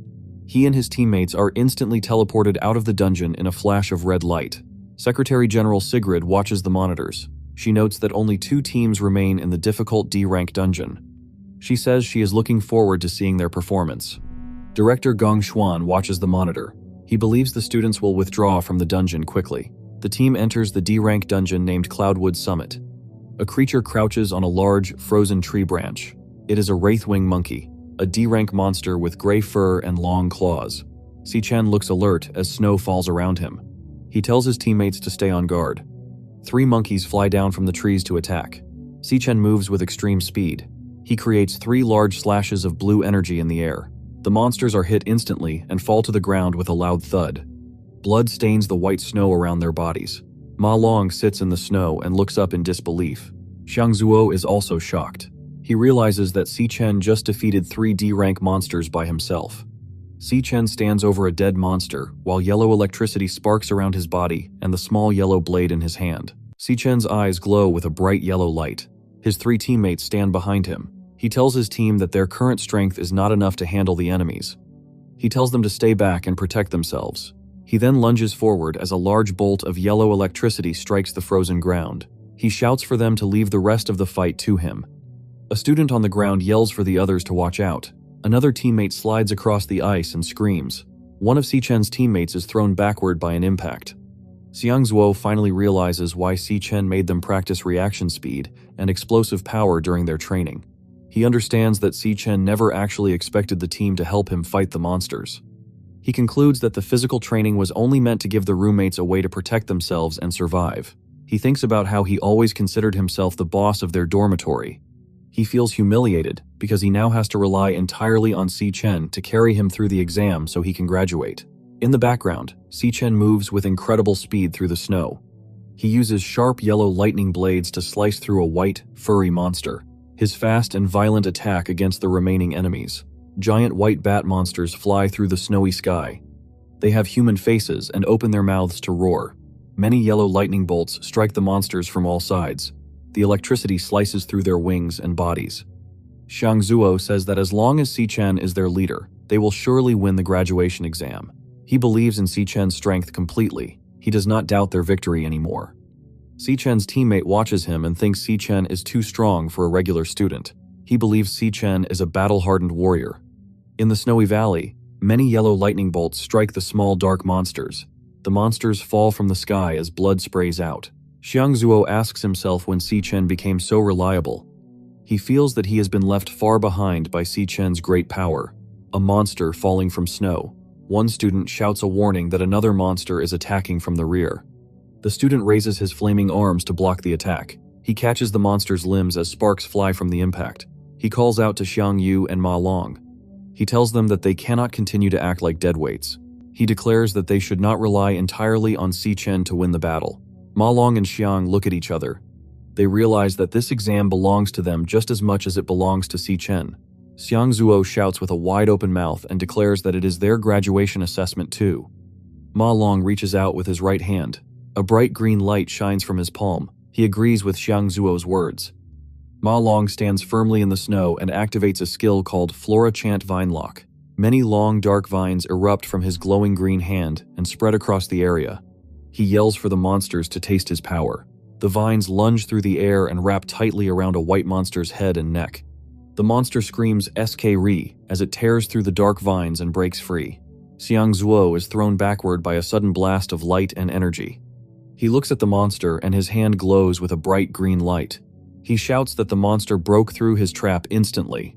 He and his teammates are instantly teleported out of the dungeon in a flash of red light. Secretary General Sigrid watches the monitors. She notes that only 2 teams remain in the difficult D-rank dungeon. She says she is looking forward to seeing their performance. Director Gong Xuan watches the monitor. He believes the students will withdraw from the dungeon quickly. The team enters the D-rank dungeon named Cloudwood Summit. A creature crouches on a large, frozen tree branch. It is a wraithwing monkey, a D-rank monster with gray fur and long claws. Si-Chen looks alert as snow falls around him. He tells his teammates to stay on guard. 3 monkeys fly down from the trees to attack. Si-Chen moves with extreme speed. He creates 3 large slashes of blue energy in the air. The monsters are hit instantly and fall to the ground with a loud thud. Blood stains the white snow around their bodies. Ma Long sits in the snow and looks up in disbelief. Xiang Zuo is also shocked. He realizes that Si Chen just defeated 3 D-rank monsters by himself. Si Chen stands over a dead monster, while yellow electricity sparks around his body and the small yellow blade in his hand. Si Chen's eyes glow with a bright yellow light. His 3 teammates stand behind him. He tells his team that their current strength is not enough to handle the enemies. He tells them to stay back and protect themselves. He then lunges forward as a large bolt of yellow electricity strikes the frozen ground. He shouts for them to leave the rest of the fight to him. A student on the ground yells for the others to watch out. Another teammate slides across the ice and screams. One of Si Chen's teammates is thrown backward by an impact. Xiang Zuo finally realizes why Si Chen made them practice reaction speed and explosive power during their training. He understands that Si Chen never actually expected the team to help him fight the monsters. He concludes that the physical training was only meant to give the roommates a way to protect themselves and survive. He thinks about how he always considered himself the boss of their dormitory. He feels humiliated because he now has to rely entirely on Si Chen to carry him through the exam so he can graduate. In the background, Si Chen moves with incredible speed through the snow. He uses sharp yellow lightning blades to slice through a white, furry monster. His fast and violent attack against the remaining enemies. Giant white bat monsters fly through the snowy sky. They have human faces and open their mouths to roar. Many yellow lightning bolts strike the monsters from all sides. The electricity slices through their wings and bodies. Xiang Zuo says that as long as Si Chen is their leader, they will surely win the graduation exam. He believes in Si Chen's strength completely. He does not doubt their victory anymore. Si Chen's teammate watches him and thinks Si Chen is too strong for a regular student. He believes Si Chen is a battle-hardened warrior. In the snowy valley, many yellow lightning bolts strike the small dark monsters. The monsters fall from the sky as blood sprays out. Xiang Zuo asks himself when Si Chen became so reliable. He feels that he has been left far behind by Si Chen's great power. A monster falling from snow. One student shouts a warning that another monster is attacking from the rear. The student raises his flaming arms to block the attack. He catches the monster's limbs as sparks fly from the impact. He calls out to Xiang Yu and Ma Long. He tells them that they cannot continue to act like deadweights. He declares that they should not rely entirely on Si Chen to win the battle. Ma Long and Xiang look at each other. They realize that this exam belongs to them just as much as it belongs to Si Chen. Xiang Zuo shouts with a wide-open mouth and declares that it is their graduation assessment too. Ma Long reaches out with his right hand. A bright green light shines from his palm. He agrees with Xiang Zuo's words. Ma Long stands firmly in the snow and activates a skill called Flora Chant Vine Lock. Many long, dark vines erupt from his glowing green hand and spread across the area. He yells for the monsters to taste his power. The vines lunge through the air and wrap tightly around a white monster's head and neck. The monster screams SK-Ri as it tears through the dark vines and breaks free. Xiang Zuo is thrown backward by a sudden blast of light and energy. He looks at the monster and his hand glows with a bright green light. He shouts that the monster broke through his trap instantly.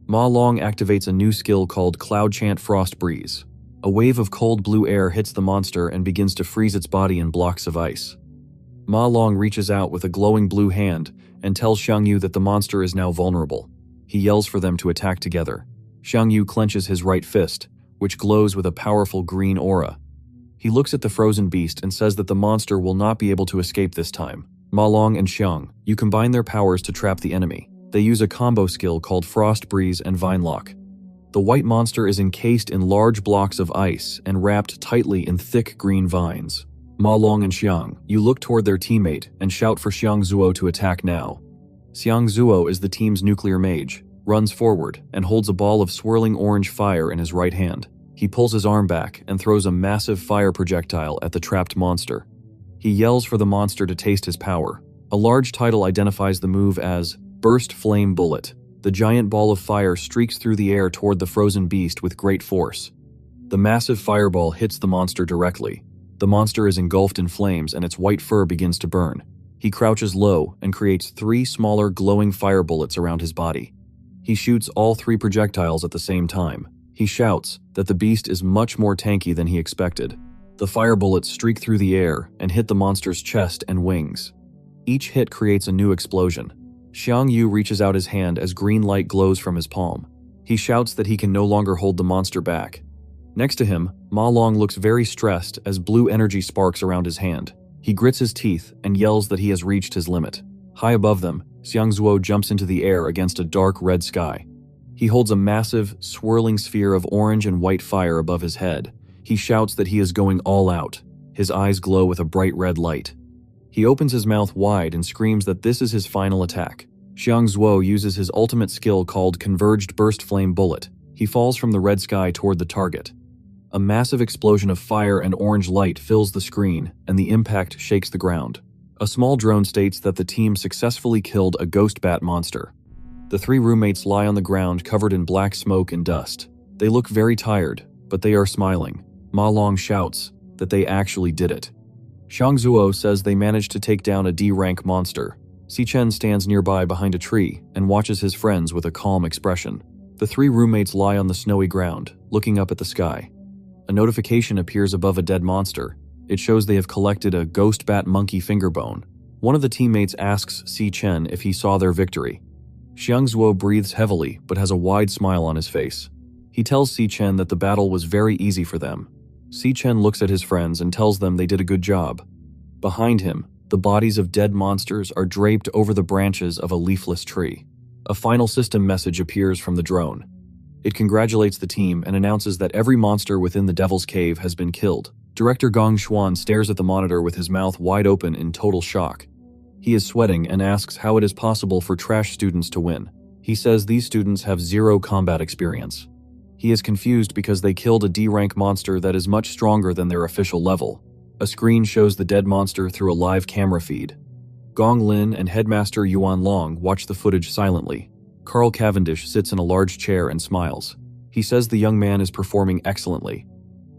Ma Long activates a new skill called Cloud Chant Frost Breeze. A wave of cold blue air hits the monster and begins to freeze its body in blocks of ice. Ma Long reaches out with a glowing blue hand and tells Xiang Yu that the monster is now vulnerable. He yells for them to attack together. Xiang Yu clenches his right fist, which glows with a powerful green aura. He looks at the frozen beast and says that the monster will not be able to escape this time. Ma Long and Xiang Yu combine their powers to trap the enemy. They use a combo skill called Frost Breeze and Vine Lock. The white monster is encased in large blocks of ice and wrapped tightly in thick green vines. Ma Long and Xiang Yu look toward their teammate and shout for Xiang Zuo to attack now. Xiang Zuo is the team's nuclear mage, runs forward, and holds a ball of swirling orange fire in his right hand. He pulls his arm back and throws a massive fire projectile at the trapped monster. He yells for the monster to taste his power. A large title identifies the move as Burst Flame Bullet. The giant ball of fire streaks through the air toward the frozen beast with great force. The massive fireball hits the monster directly. The monster is engulfed in flames and its white fur begins to burn. He crouches low and creates 3 smaller glowing fire bullets around his body. He shoots all 3 projectiles at the same time. He shouts that the beast is much more tanky than he expected. The fire bullets streak through the air and hit the monster's chest and wings. Each hit creates a new explosion. Xiang Yu reaches out his hand as green light glows from his palm. He shouts that he can no longer hold the monster back. Next to him, Ma Long looks very stressed as blue energy sparks around his hand. He grits his teeth and yells that he has reached his limit. High above them, Xiangzuo jumps into the air against a dark red sky. He holds a massive, swirling sphere of orange and white fire above his head. He shouts that he is going all out. His eyes glow with a bright red light. He opens his mouth wide and screams that this is his final attack. Xiangzuo uses his ultimate skill called Converged Burst Flame Bullet. He falls from the red sky toward the target. A massive explosion of fire and orange light fills the screen, and the impact shakes the ground. A small drone states that the team successfully killed a ghost bat monster. The three roommates lie on the ground covered in black smoke and dust. They look very tired, but they are smiling. Ma Long shouts that they actually did it. Xiangzuo says they managed to take down a D-rank monster. Xichen stands nearby behind a tree and watches his friends with a calm expression. The three roommates lie on the snowy ground, looking up at the sky. A notification appears above a dead monster. It shows they have collected a ghost bat monkey finger bone. One of the teammates asks Xichen if he saw their victory. Xiangzuo breathes heavily but has a wide smile on his face. He tells Xichen that the battle was very easy for them. Xichen looks at his friends and tells them they did a good job. Behind him, the bodies of dead monsters are draped over the branches of a leafless tree. A final system message appears from the drone. It congratulates the team and announces that every monster within the Devil's Cave has been killed. Director Gong Xuan stares at the monitor with his mouth wide open in total shock. He is sweating and asks how it is possible for trash students to win. He says these students have zero combat experience. He is confused because they killed a D-rank monster that is much stronger than their official level. A screen shows the dead monster through a live camera feed. Gong Lin and Headmaster Yuan Long watch the footage silently. Carl Cavendish sits in a large chair and smiles. He says the young man is performing excellently.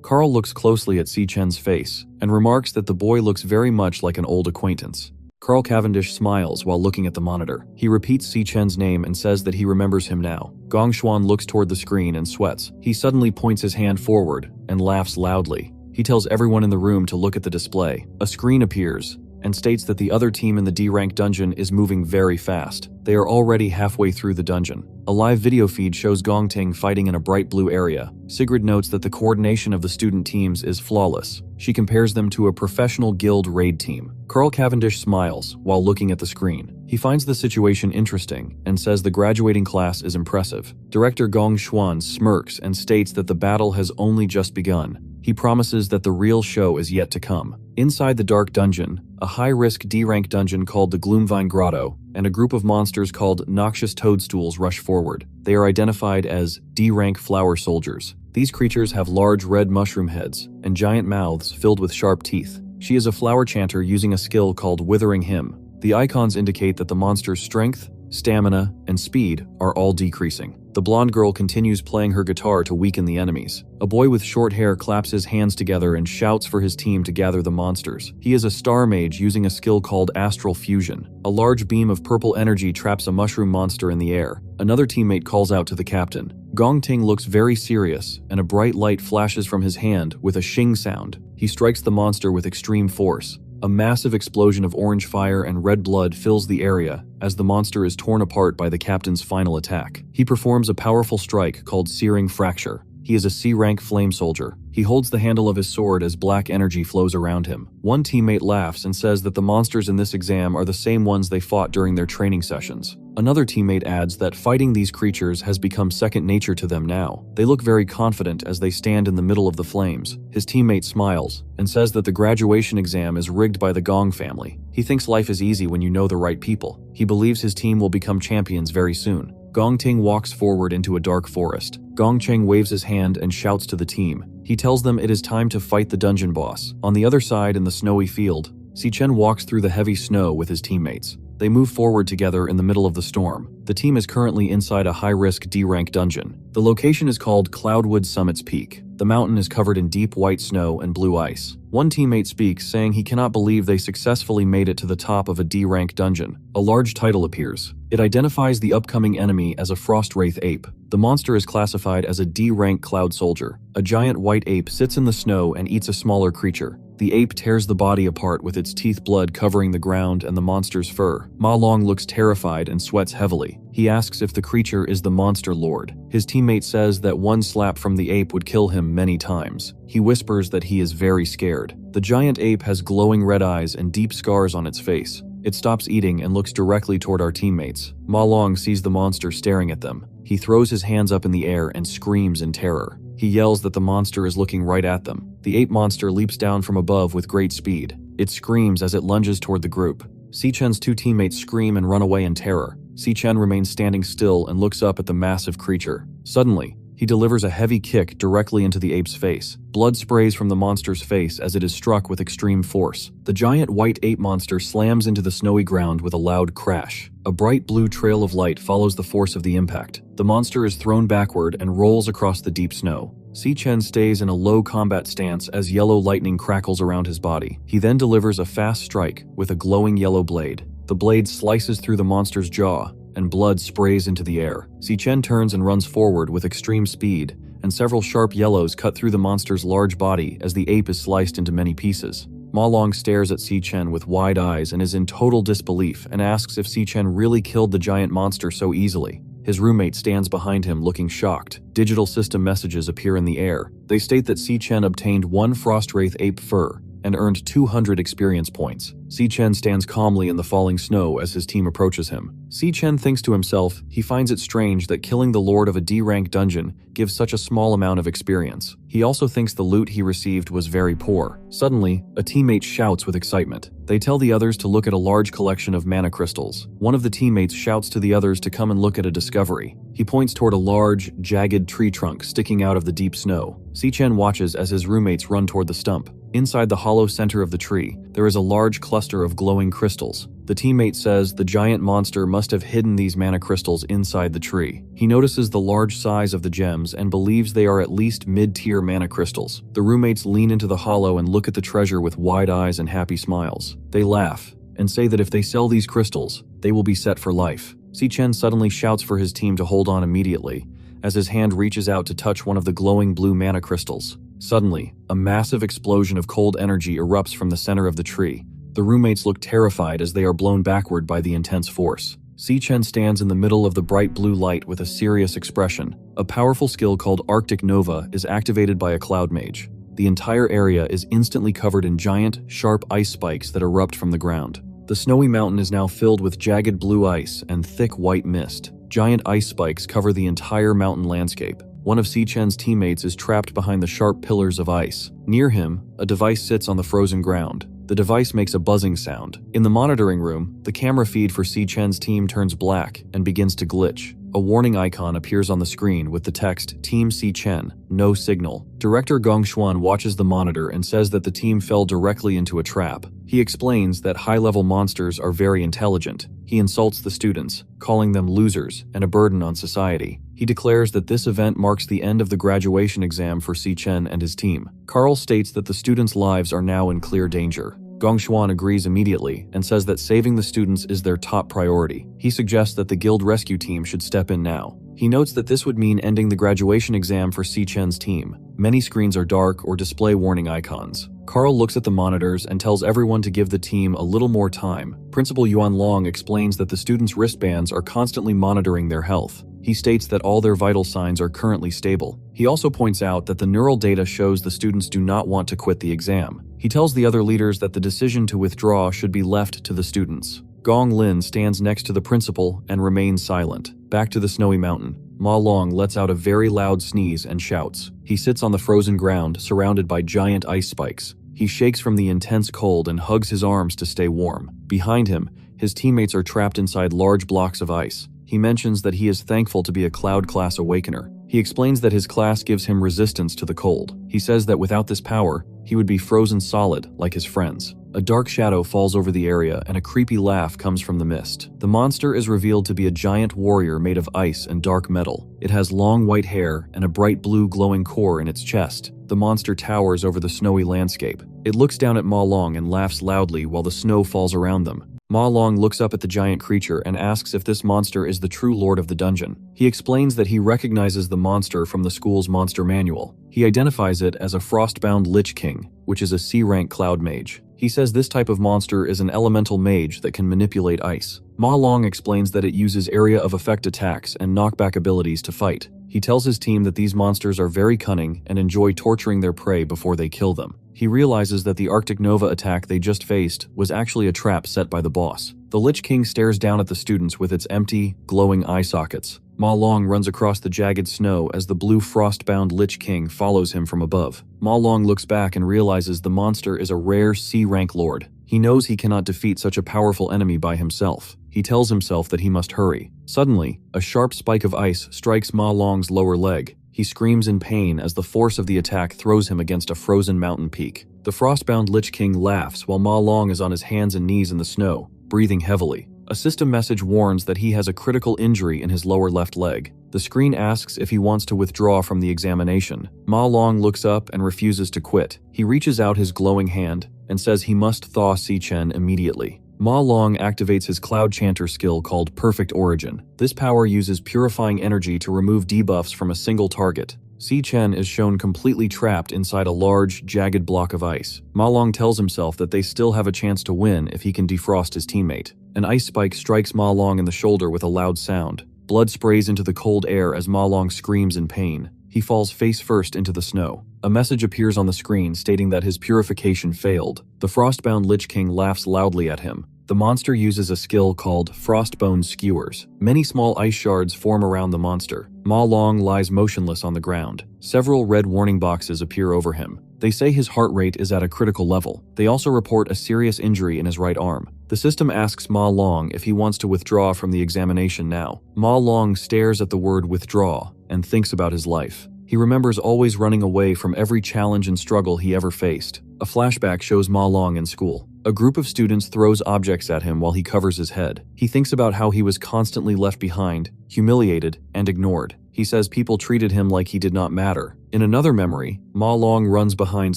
Carl looks closely at Xichen's face and remarks that the boy looks very much like an old acquaintance. Carl Cavendish smiles while looking at the monitor. He repeats Xichen's name and says that he remembers him now. Gong Xuan looks toward the screen and sweats. He suddenly points his hand forward and laughs loudly. He tells everyone in the room to look at the display. A screen appears and states that the other team in the D-rank dungeon is moving very fast. They are already halfway through the dungeon. A live video feed shows Gong Ting fighting in a bright blue area. Sigrid notes that the coordination of the student teams is flawless. She compares them to a professional guild raid team. Carl Cavendish smiles while looking at the screen. He finds the situation interesting and says the graduating class is impressive. Director Gong Xuan smirks and states that the battle has only just begun. He promises that the real show is yet to come. Inside the dark dungeon, a high-risk D-rank dungeon called the Gloomvine Grotto, and a group of monsters called Noxious Toadstools rush forward. They are identified as D-rank flower soldiers. These creatures have large red mushroom heads and giant mouths filled with sharp teeth. She is a flower chanter using a skill called Withering Hymn. The icons indicate that the monster's strength, stamina, and speed are all decreasing. The blonde girl continues playing her guitar to weaken the enemies. A boy with short hair claps his hands together and shouts for his team to gather the monsters. He is a star mage using a skill called Astral Fusion. A large beam of purple energy traps a mushroom monster in the air. Another teammate calls out to the captain. Gong Ting looks very serious, and a bright light flashes from his hand with a shing sound. He strikes the monster with extreme force. A massive explosion of orange fire and red blood fills the area as the monster is torn apart by the captain's final attack. He performs a powerful strike called Searing Fracture. He is a C-rank flame soldier. He holds the handle of his sword as black energy flows around him. One teammate laughs and says that the monsters in this exam are the same ones they fought during their training sessions. Another teammate adds that fighting these creatures has become second nature to them now. They look very confident as they stand in the middle of the flames. His teammate smiles and says that the graduation exam is rigged by the Gong family. He thinks life is easy when you know the right people. He believes his team will become champions very soon. Gong Ting walks forward into a dark forest. Gong Cheng waves his hand and shouts to the team. He tells them it is time to fight the dungeon boss. On the other side in the snowy field, Xichen walks through the heavy snow with his teammates. They move forward together in the middle of the storm. The team is currently inside a high-risk D-rank dungeon. The location is called Cloudwood Summit's Peak. The mountain is covered in deep white snow and blue ice. One teammate speaks, saying he cannot believe they successfully made it to the top of a D-rank dungeon. A large title appears. It identifies the upcoming enemy as a Frostwraith ape. The monster is classified as a D-rank cloud soldier. A giant white ape sits in the snow and eats a smaller creature. The ape tears the body apart with its teeth blood covering the ground and the monster's fur. Ma Long looks terrified and sweats heavily. He asks if the creature is the monster lord. His teammate says that one slap from the ape would kill him many times. He whispers that he is very scared. The giant ape has glowing red eyes and deep scars on its face. It stops eating and looks directly toward our teammates. Ma Long sees the monster staring at them. He throws his hands up in the air and screams in terror. He yells that the monster is looking right at them. The ape monster leaps down from above with great speed. It screams as it lunges toward the group. Si-Chen's two teammates scream and run away in terror. Si-Chen remains standing still and looks up at the massive creature. Suddenly, he delivers a heavy kick directly into the ape's face. Blood sprays from the monster's face as it is struck with extreme force. The giant white ape monster slams into the snowy ground with a loud crash. A bright blue trail of light follows the force of the impact. The monster is thrown backward and rolls across the deep snow. Si-Chen stays in a low combat stance as yellow lightning crackles around his body. He then delivers a fast strike with a glowing yellow blade. The blade slices through the monster's jaw, and blood sprays into the air. Si-Chen turns and runs forward with extreme speed, and several sharp yellows cut through the monster's large body as the ape is sliced into many pieces. Ma Long stares at Si-Chen with wide eyes and is in total disbelief and asks if Si-Chen really killed the giant monster so easily. His roommate stands behind him looking shocked. Digital system messages appear in the air. They state that Si-Chen obtained 1 Frostwraith ape fur and earned 200 experience points. Si-Chen stands calmly in the falling snow as his team approaches him. Si-Chen thinks to himself he finds it strange that killing the lord of a D-rank dungeon gives such a small amount of experience. He also thinks the loot he received was very poor. Suddenly, a teammate shouts with excitement. They tell the others to look at a large collection of mana crystals. One of the teammates shouts to the others to come and look at a discovery. He points toward a large, jagged tree trunk sticking out of the deep snow. Si-Chen watches as his roommates run toward the stump. Inside the hollow center of the tree, there is a large cluster of glowing crystals. The teammate says the giant monster must have hidden these mana crystals inside the tree. He notices the large size of the gems and believes they are at least mid-tier mana crystals. The roommates lean into the hollow and look at the treasure with wide eyes and happy smiles. They laugh and say that if they sell these crystals, they will be set for life. Si-Chen suddenly shouts for his team to hold on immediately, as his hand reaches out to touch one of the glowing blue mana crystals. Suddenly, a massive explosion of cold energy erupts from the center of the tree. The roommates look terrified as they are blown backward by the intense force. Si-Chen stands in the middle of the bright blue light with a serious expression. A powerful skill called Arctic Nova is activated by a cloud mage. The entire area is instantly covered in giant, sharp ice spikes that erupt from the ground. The snowy mountain is now filled with jagged blue ice and thick white mist. Giant ice spikes cover the entire mountain landscape. One of Si-Chen's teammates is trapped behind the sharp pillars of ice. Near him, a device sits on the frozen ground. The device makes a buzzing sound. In the monitoring room, the camera feed for Si-Chen's team turns black and begins to glitch. A warning icon appears on the screen with the text, Team Si-Chen, no signal. Director Gong Xuan watches the monitor and says that the team fell directly into a trap. He explains that high-level monsters are very intelligent. He insults the students, calling them losers and a burden on society. He declares that this event marks the end of the graduation exam for Si-Chen and his team. Carl states that the students' lives are now in clear danger. Gong Xuan agrees immediately and says that saving the students is their top priority. He suggests that the guild rescue team should step in now. He notes that this would mean ending the graduation exam for Si-Chen's team. Many screens are dark or display warning icons. Carl looks at the monitors and tells everyone to give the team a little more time. Principal Yuan Long explains that the students' wristbands are constantly monitoring their health. He states that all their vital signs are currently stable. He also points out that the neural data shows the students do not want to quit the exam. He tells the other leaders that the decision to withdraw should be left to the students. Gong Lin stands next to the principal and remains silent. Back to the snowy mountain. Ma Long lets out a very loud sneeze and shouts. He sits on the frozen ground, surrounded by giant ice spikes. He shakes from the intense cold and hugs his arms to stay warm. Behind him, his teammates are trapped inside large blocks of ice. He mentions that he is thankful to be a Cloud Class Awakener. He explains that his class gives him resistance to the cold. He says that without this power, he would be frozen solid like his friends. A dark shadow falls over the area and a creepy laugh comes from the mist. The monster is revealed to be a giant warrior made of ice and dark metal. It has long white hair and a bright blue glowing core in its chest. The monster towers over the snowy landscape. It looks down at Ma Long and laughs loudly while the snow falls around them. Ma Long looks up at the giant creature and asks if this monster is the true lord of the dungeon. He explains that he recognizes the monster from the school's monster manual. He identifies it as a frostbound Lich King, which is a C-rank cloud mage. He says this type of monster is an elemental mage that can manipulate ice. Ma Long explains that it uses area of effect attacks and knockback abilities to fight. He tells his team that these monsters are very cunning and enjoy torturing their prey before they kill them. He realizes that the Arctic Nova attack they just faced was actually a trap set by the boss. The Lich King stares down at the students with its empty, glowing eye sockets. Ma Long runs across the jagged snow as the blue frost-bound Lich King follows him from above. Ma Long looks back and realizes the monster is a rare C-rank lord. He knows he cannot defeat such a powerful enemy by himself. He tells himself that he must hurry. Suddenly, a sharp spike of ice strikes Ma Long's lower leg. He screams in pain as the force of the attack throws him against a frozen mountain peak. The frostbound Lich King laughs while Ma Long is on his hands and knees in the snow, breathing heavily. A system message warns that he has a critical injury in his lower left leg. The screen asks if he wants to withdraw from the examination. Ma Long looks up and refuses to quit. He reaches out his glowing hand and says he must thaw Si-Chen immediately. Ma Long activates his Cloud Chanter skill called Perfect Origin. This power uses purifying energy to remove debuffs from a single target. Si-Chen is shown completely trapped inside a large, jagged block of ice. Ma Long tells himself that they still have a chance to win if he can defrost his teammate. An ice spike strikes Ma Long in the shoulder with a loud sound. Blood sprays into the cold air as Ma Long screams in pain. He falls face first into the snow. A message appears on the screen stating that his purification failed. The frostbound Lich King laughs loudly at him. The monster uses a skill called Frostbone Skewers. Many small ice shards form around the monster. Ma Long lies motionless on the ground. Several red warning boxes appear over him. They say his heart rate is at a critical level. They also report a serious injury in his right arm. The system asks Ma Long if he wants to withdraw from the examination now. Ma Long stares at the word withdraw and thinks about his life. He remembers always running away from every challenge and struggle he ever faced. A flashback shows Ma Long in school. A group of students throws objects at him while he covers his head. He thinks about how he was constantly left behind, humiliated, and ignored. He says people treated him like he did not matter. In another memory, Ma Long runs behind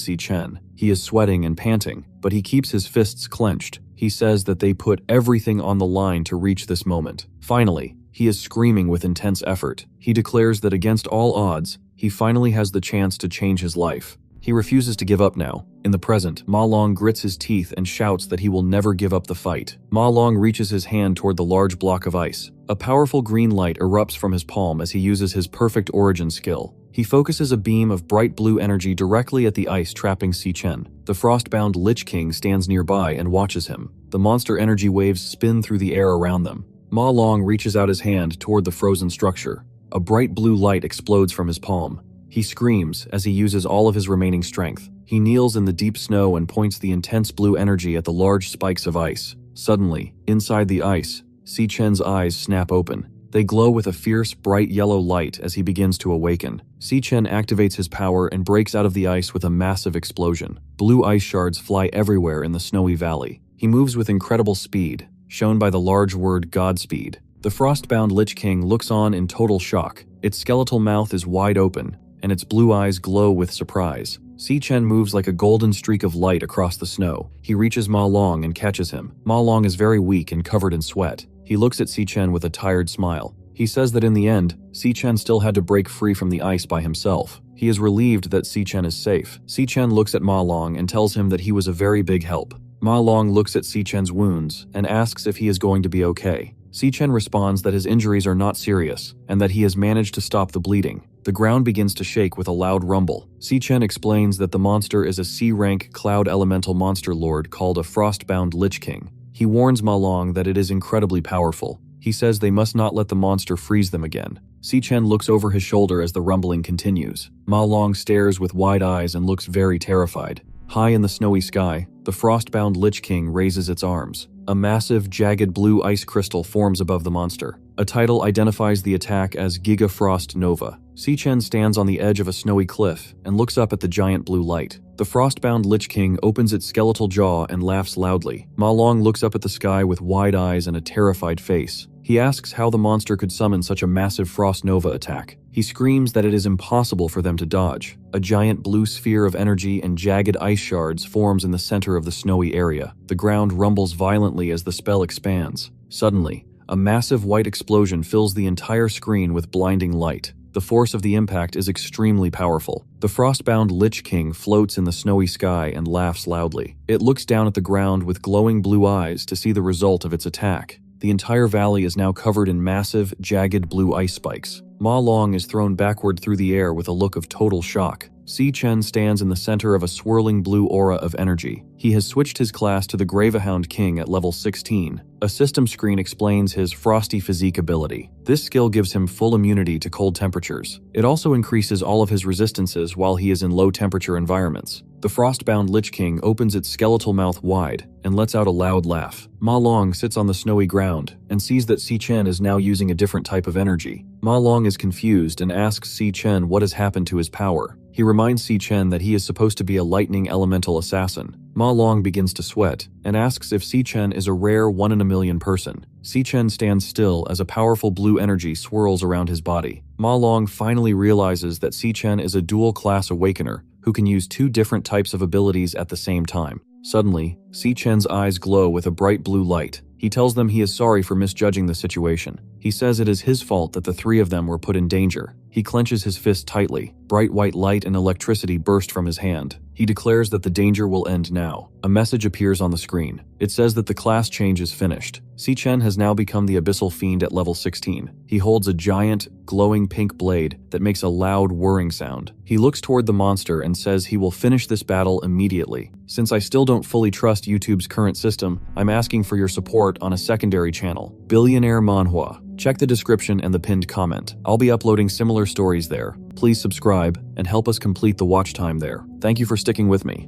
Si-Chen. He is sweating and panting, but he keeps his fists clenched. He says that they put everything on the line to reach this moment. Finally, he is screaming with intense effort. He declares that against all odds, he finally has the chance to change his life. He refuses to give up now. In the present, Ma Long grits his teeth and shouts that he will never give up the fight. Ma Long reaches his hand toward the large block of ice. A powerful green light erupts from his palm as he uses his Perfect Origin skill. He focuses a beam of bright blue energy directly at the ice trapping Si-Chen. The frostbound Lich King stands nearby and watches him. The monster energy waves spin through the air around them. Ma Long reaches out his hand toward the frozen structure. A bright blue light explodes from his palm. He screams as he uses all of his remaining strength. He kneels in the deep snow and points the intense blue energy at the large spikes of ice. Suddenly, inside the ice, Si-Chen's eyes snap open. They glow with a fierce, bright yellow light as he begins to awaken. Si-Chen activates his power and breaks out of the ice with a massive explosion. Blue ice shards fly everywhere in the snowy valley. He moves with incredible speed, shown by the large word Godspeed. The frostbound Lich King looks on in total shock. Its skeletal mouth is wide open, and its blue eyes glow with surprise. Si-Chen moves like a golden streak of light across the snow. He reaches Ma Long and catches him. Ma Long is very weak and covered in sweat. He looks at Si-Chen with a tired smile. He says that in the end, Si-Chen still had to break free from the ice by himself. He is relieved that Si-Chen is safe. Si-Chen looks at Ma Long and tells him that he was a very big help. Ma Long looks at Si-Chen's wounds and asks if he is going to be okay. Si-Chen responds that his injuries are not serious and that he has managed to stop the bleeding. The ground begins to shake with a loud rumble. Si-Chen explains that the monster is a C-rank cloud elemental monster lord called a frostbound Lich King. He warns Ma Long that it is incredibly powerful. He says they must not let the monster freeze them again. Si-Chen looks over his shoulder as the rumbling continues. Ma Long stares with wide eyes and looks very terrified. High in the snowy sky, the frostbound Lich King raises its arms. A massive, jagged blue ice crystal forms above the monster. A title identifies the attack as Giga Frost Nova. Si-Chen stands on the edge of a snowy cliff and looks up at the giant blue light. The frostbound Lich King opens its skeletal jaw and laughs loudly. Ma Long looks up at the sky with wide eyes and a terrified face. He asks how the monster could summon such a massive Frost Nova attack. He screams that it is impossible for them to dodge. A giant blue sphere of energy and jagged ice shards forms in the center of the snowy area. The ground rumbles violently as the spell expands. Suddenly, a massive white explosion fills the entire screen with blinding light. The force of the impact is extremely powerful. The frostbound Lich King floats in the snowy sky and laughs loudly. It looks down at the ground with glowing blue eyes to see the result of its attack. The entire valley is now covered in massive, jagged blue ice spikes. Ma Long is thrown backward through the air with a look of total shock. Si Chen stands in the center of a swirling blue aura of energy. He has switched his class to the Gravehound King at level 16. A system screen explains his frosty physique ability. This skill gives him full immunity to cold temperatures. It also increases all of his resistances while he is in low temperature environments. The frostbound Lich King opens its skeletal mouth wide and lets out a loud laugh. Ma Long sits on the snowy ground and sees that Si Chen is now using a different type of energy. Ma Long is confused and asks Si Chen what has happened to his power. He reminds Si Chen that he is supposed to be a lightning elemental assassin. Ma Long begins to sweat and asks if Si Chen is a rare 1 in a million person. Si Chen stands still as a powerful blue energy swirls around his body. Ma Long finally realizes that Si Chen is a dual-class awakener who can use 2 different types of abilities at the same time. Suddenly, Si Chen's eyes glow with a bright blue light. He tells them he is sorry for misjudging the situation. He says it is his fault that the 3 of them were put in danger. He clenches his fist tightly. Bright white light and electricity burst from his hand. He declares that the danger will end now. A message appears on the screen. It says that the class change is finished. Si Chen has now become the Abyssal Fiend at level 16. He holds a giant, glowing pink blade that makes a loud whirring sound. He looks toward the monster and says he will finish this battle immediately. Since I still don't fully trust YouTube's current system, I'm asking for your support on a secondary channel, Billionaire Manhwa. Check the description and the pinned comment. I'll be uploading similar stories there. Please subscribe and help us complete the watch time there. Thank you for sticking with me.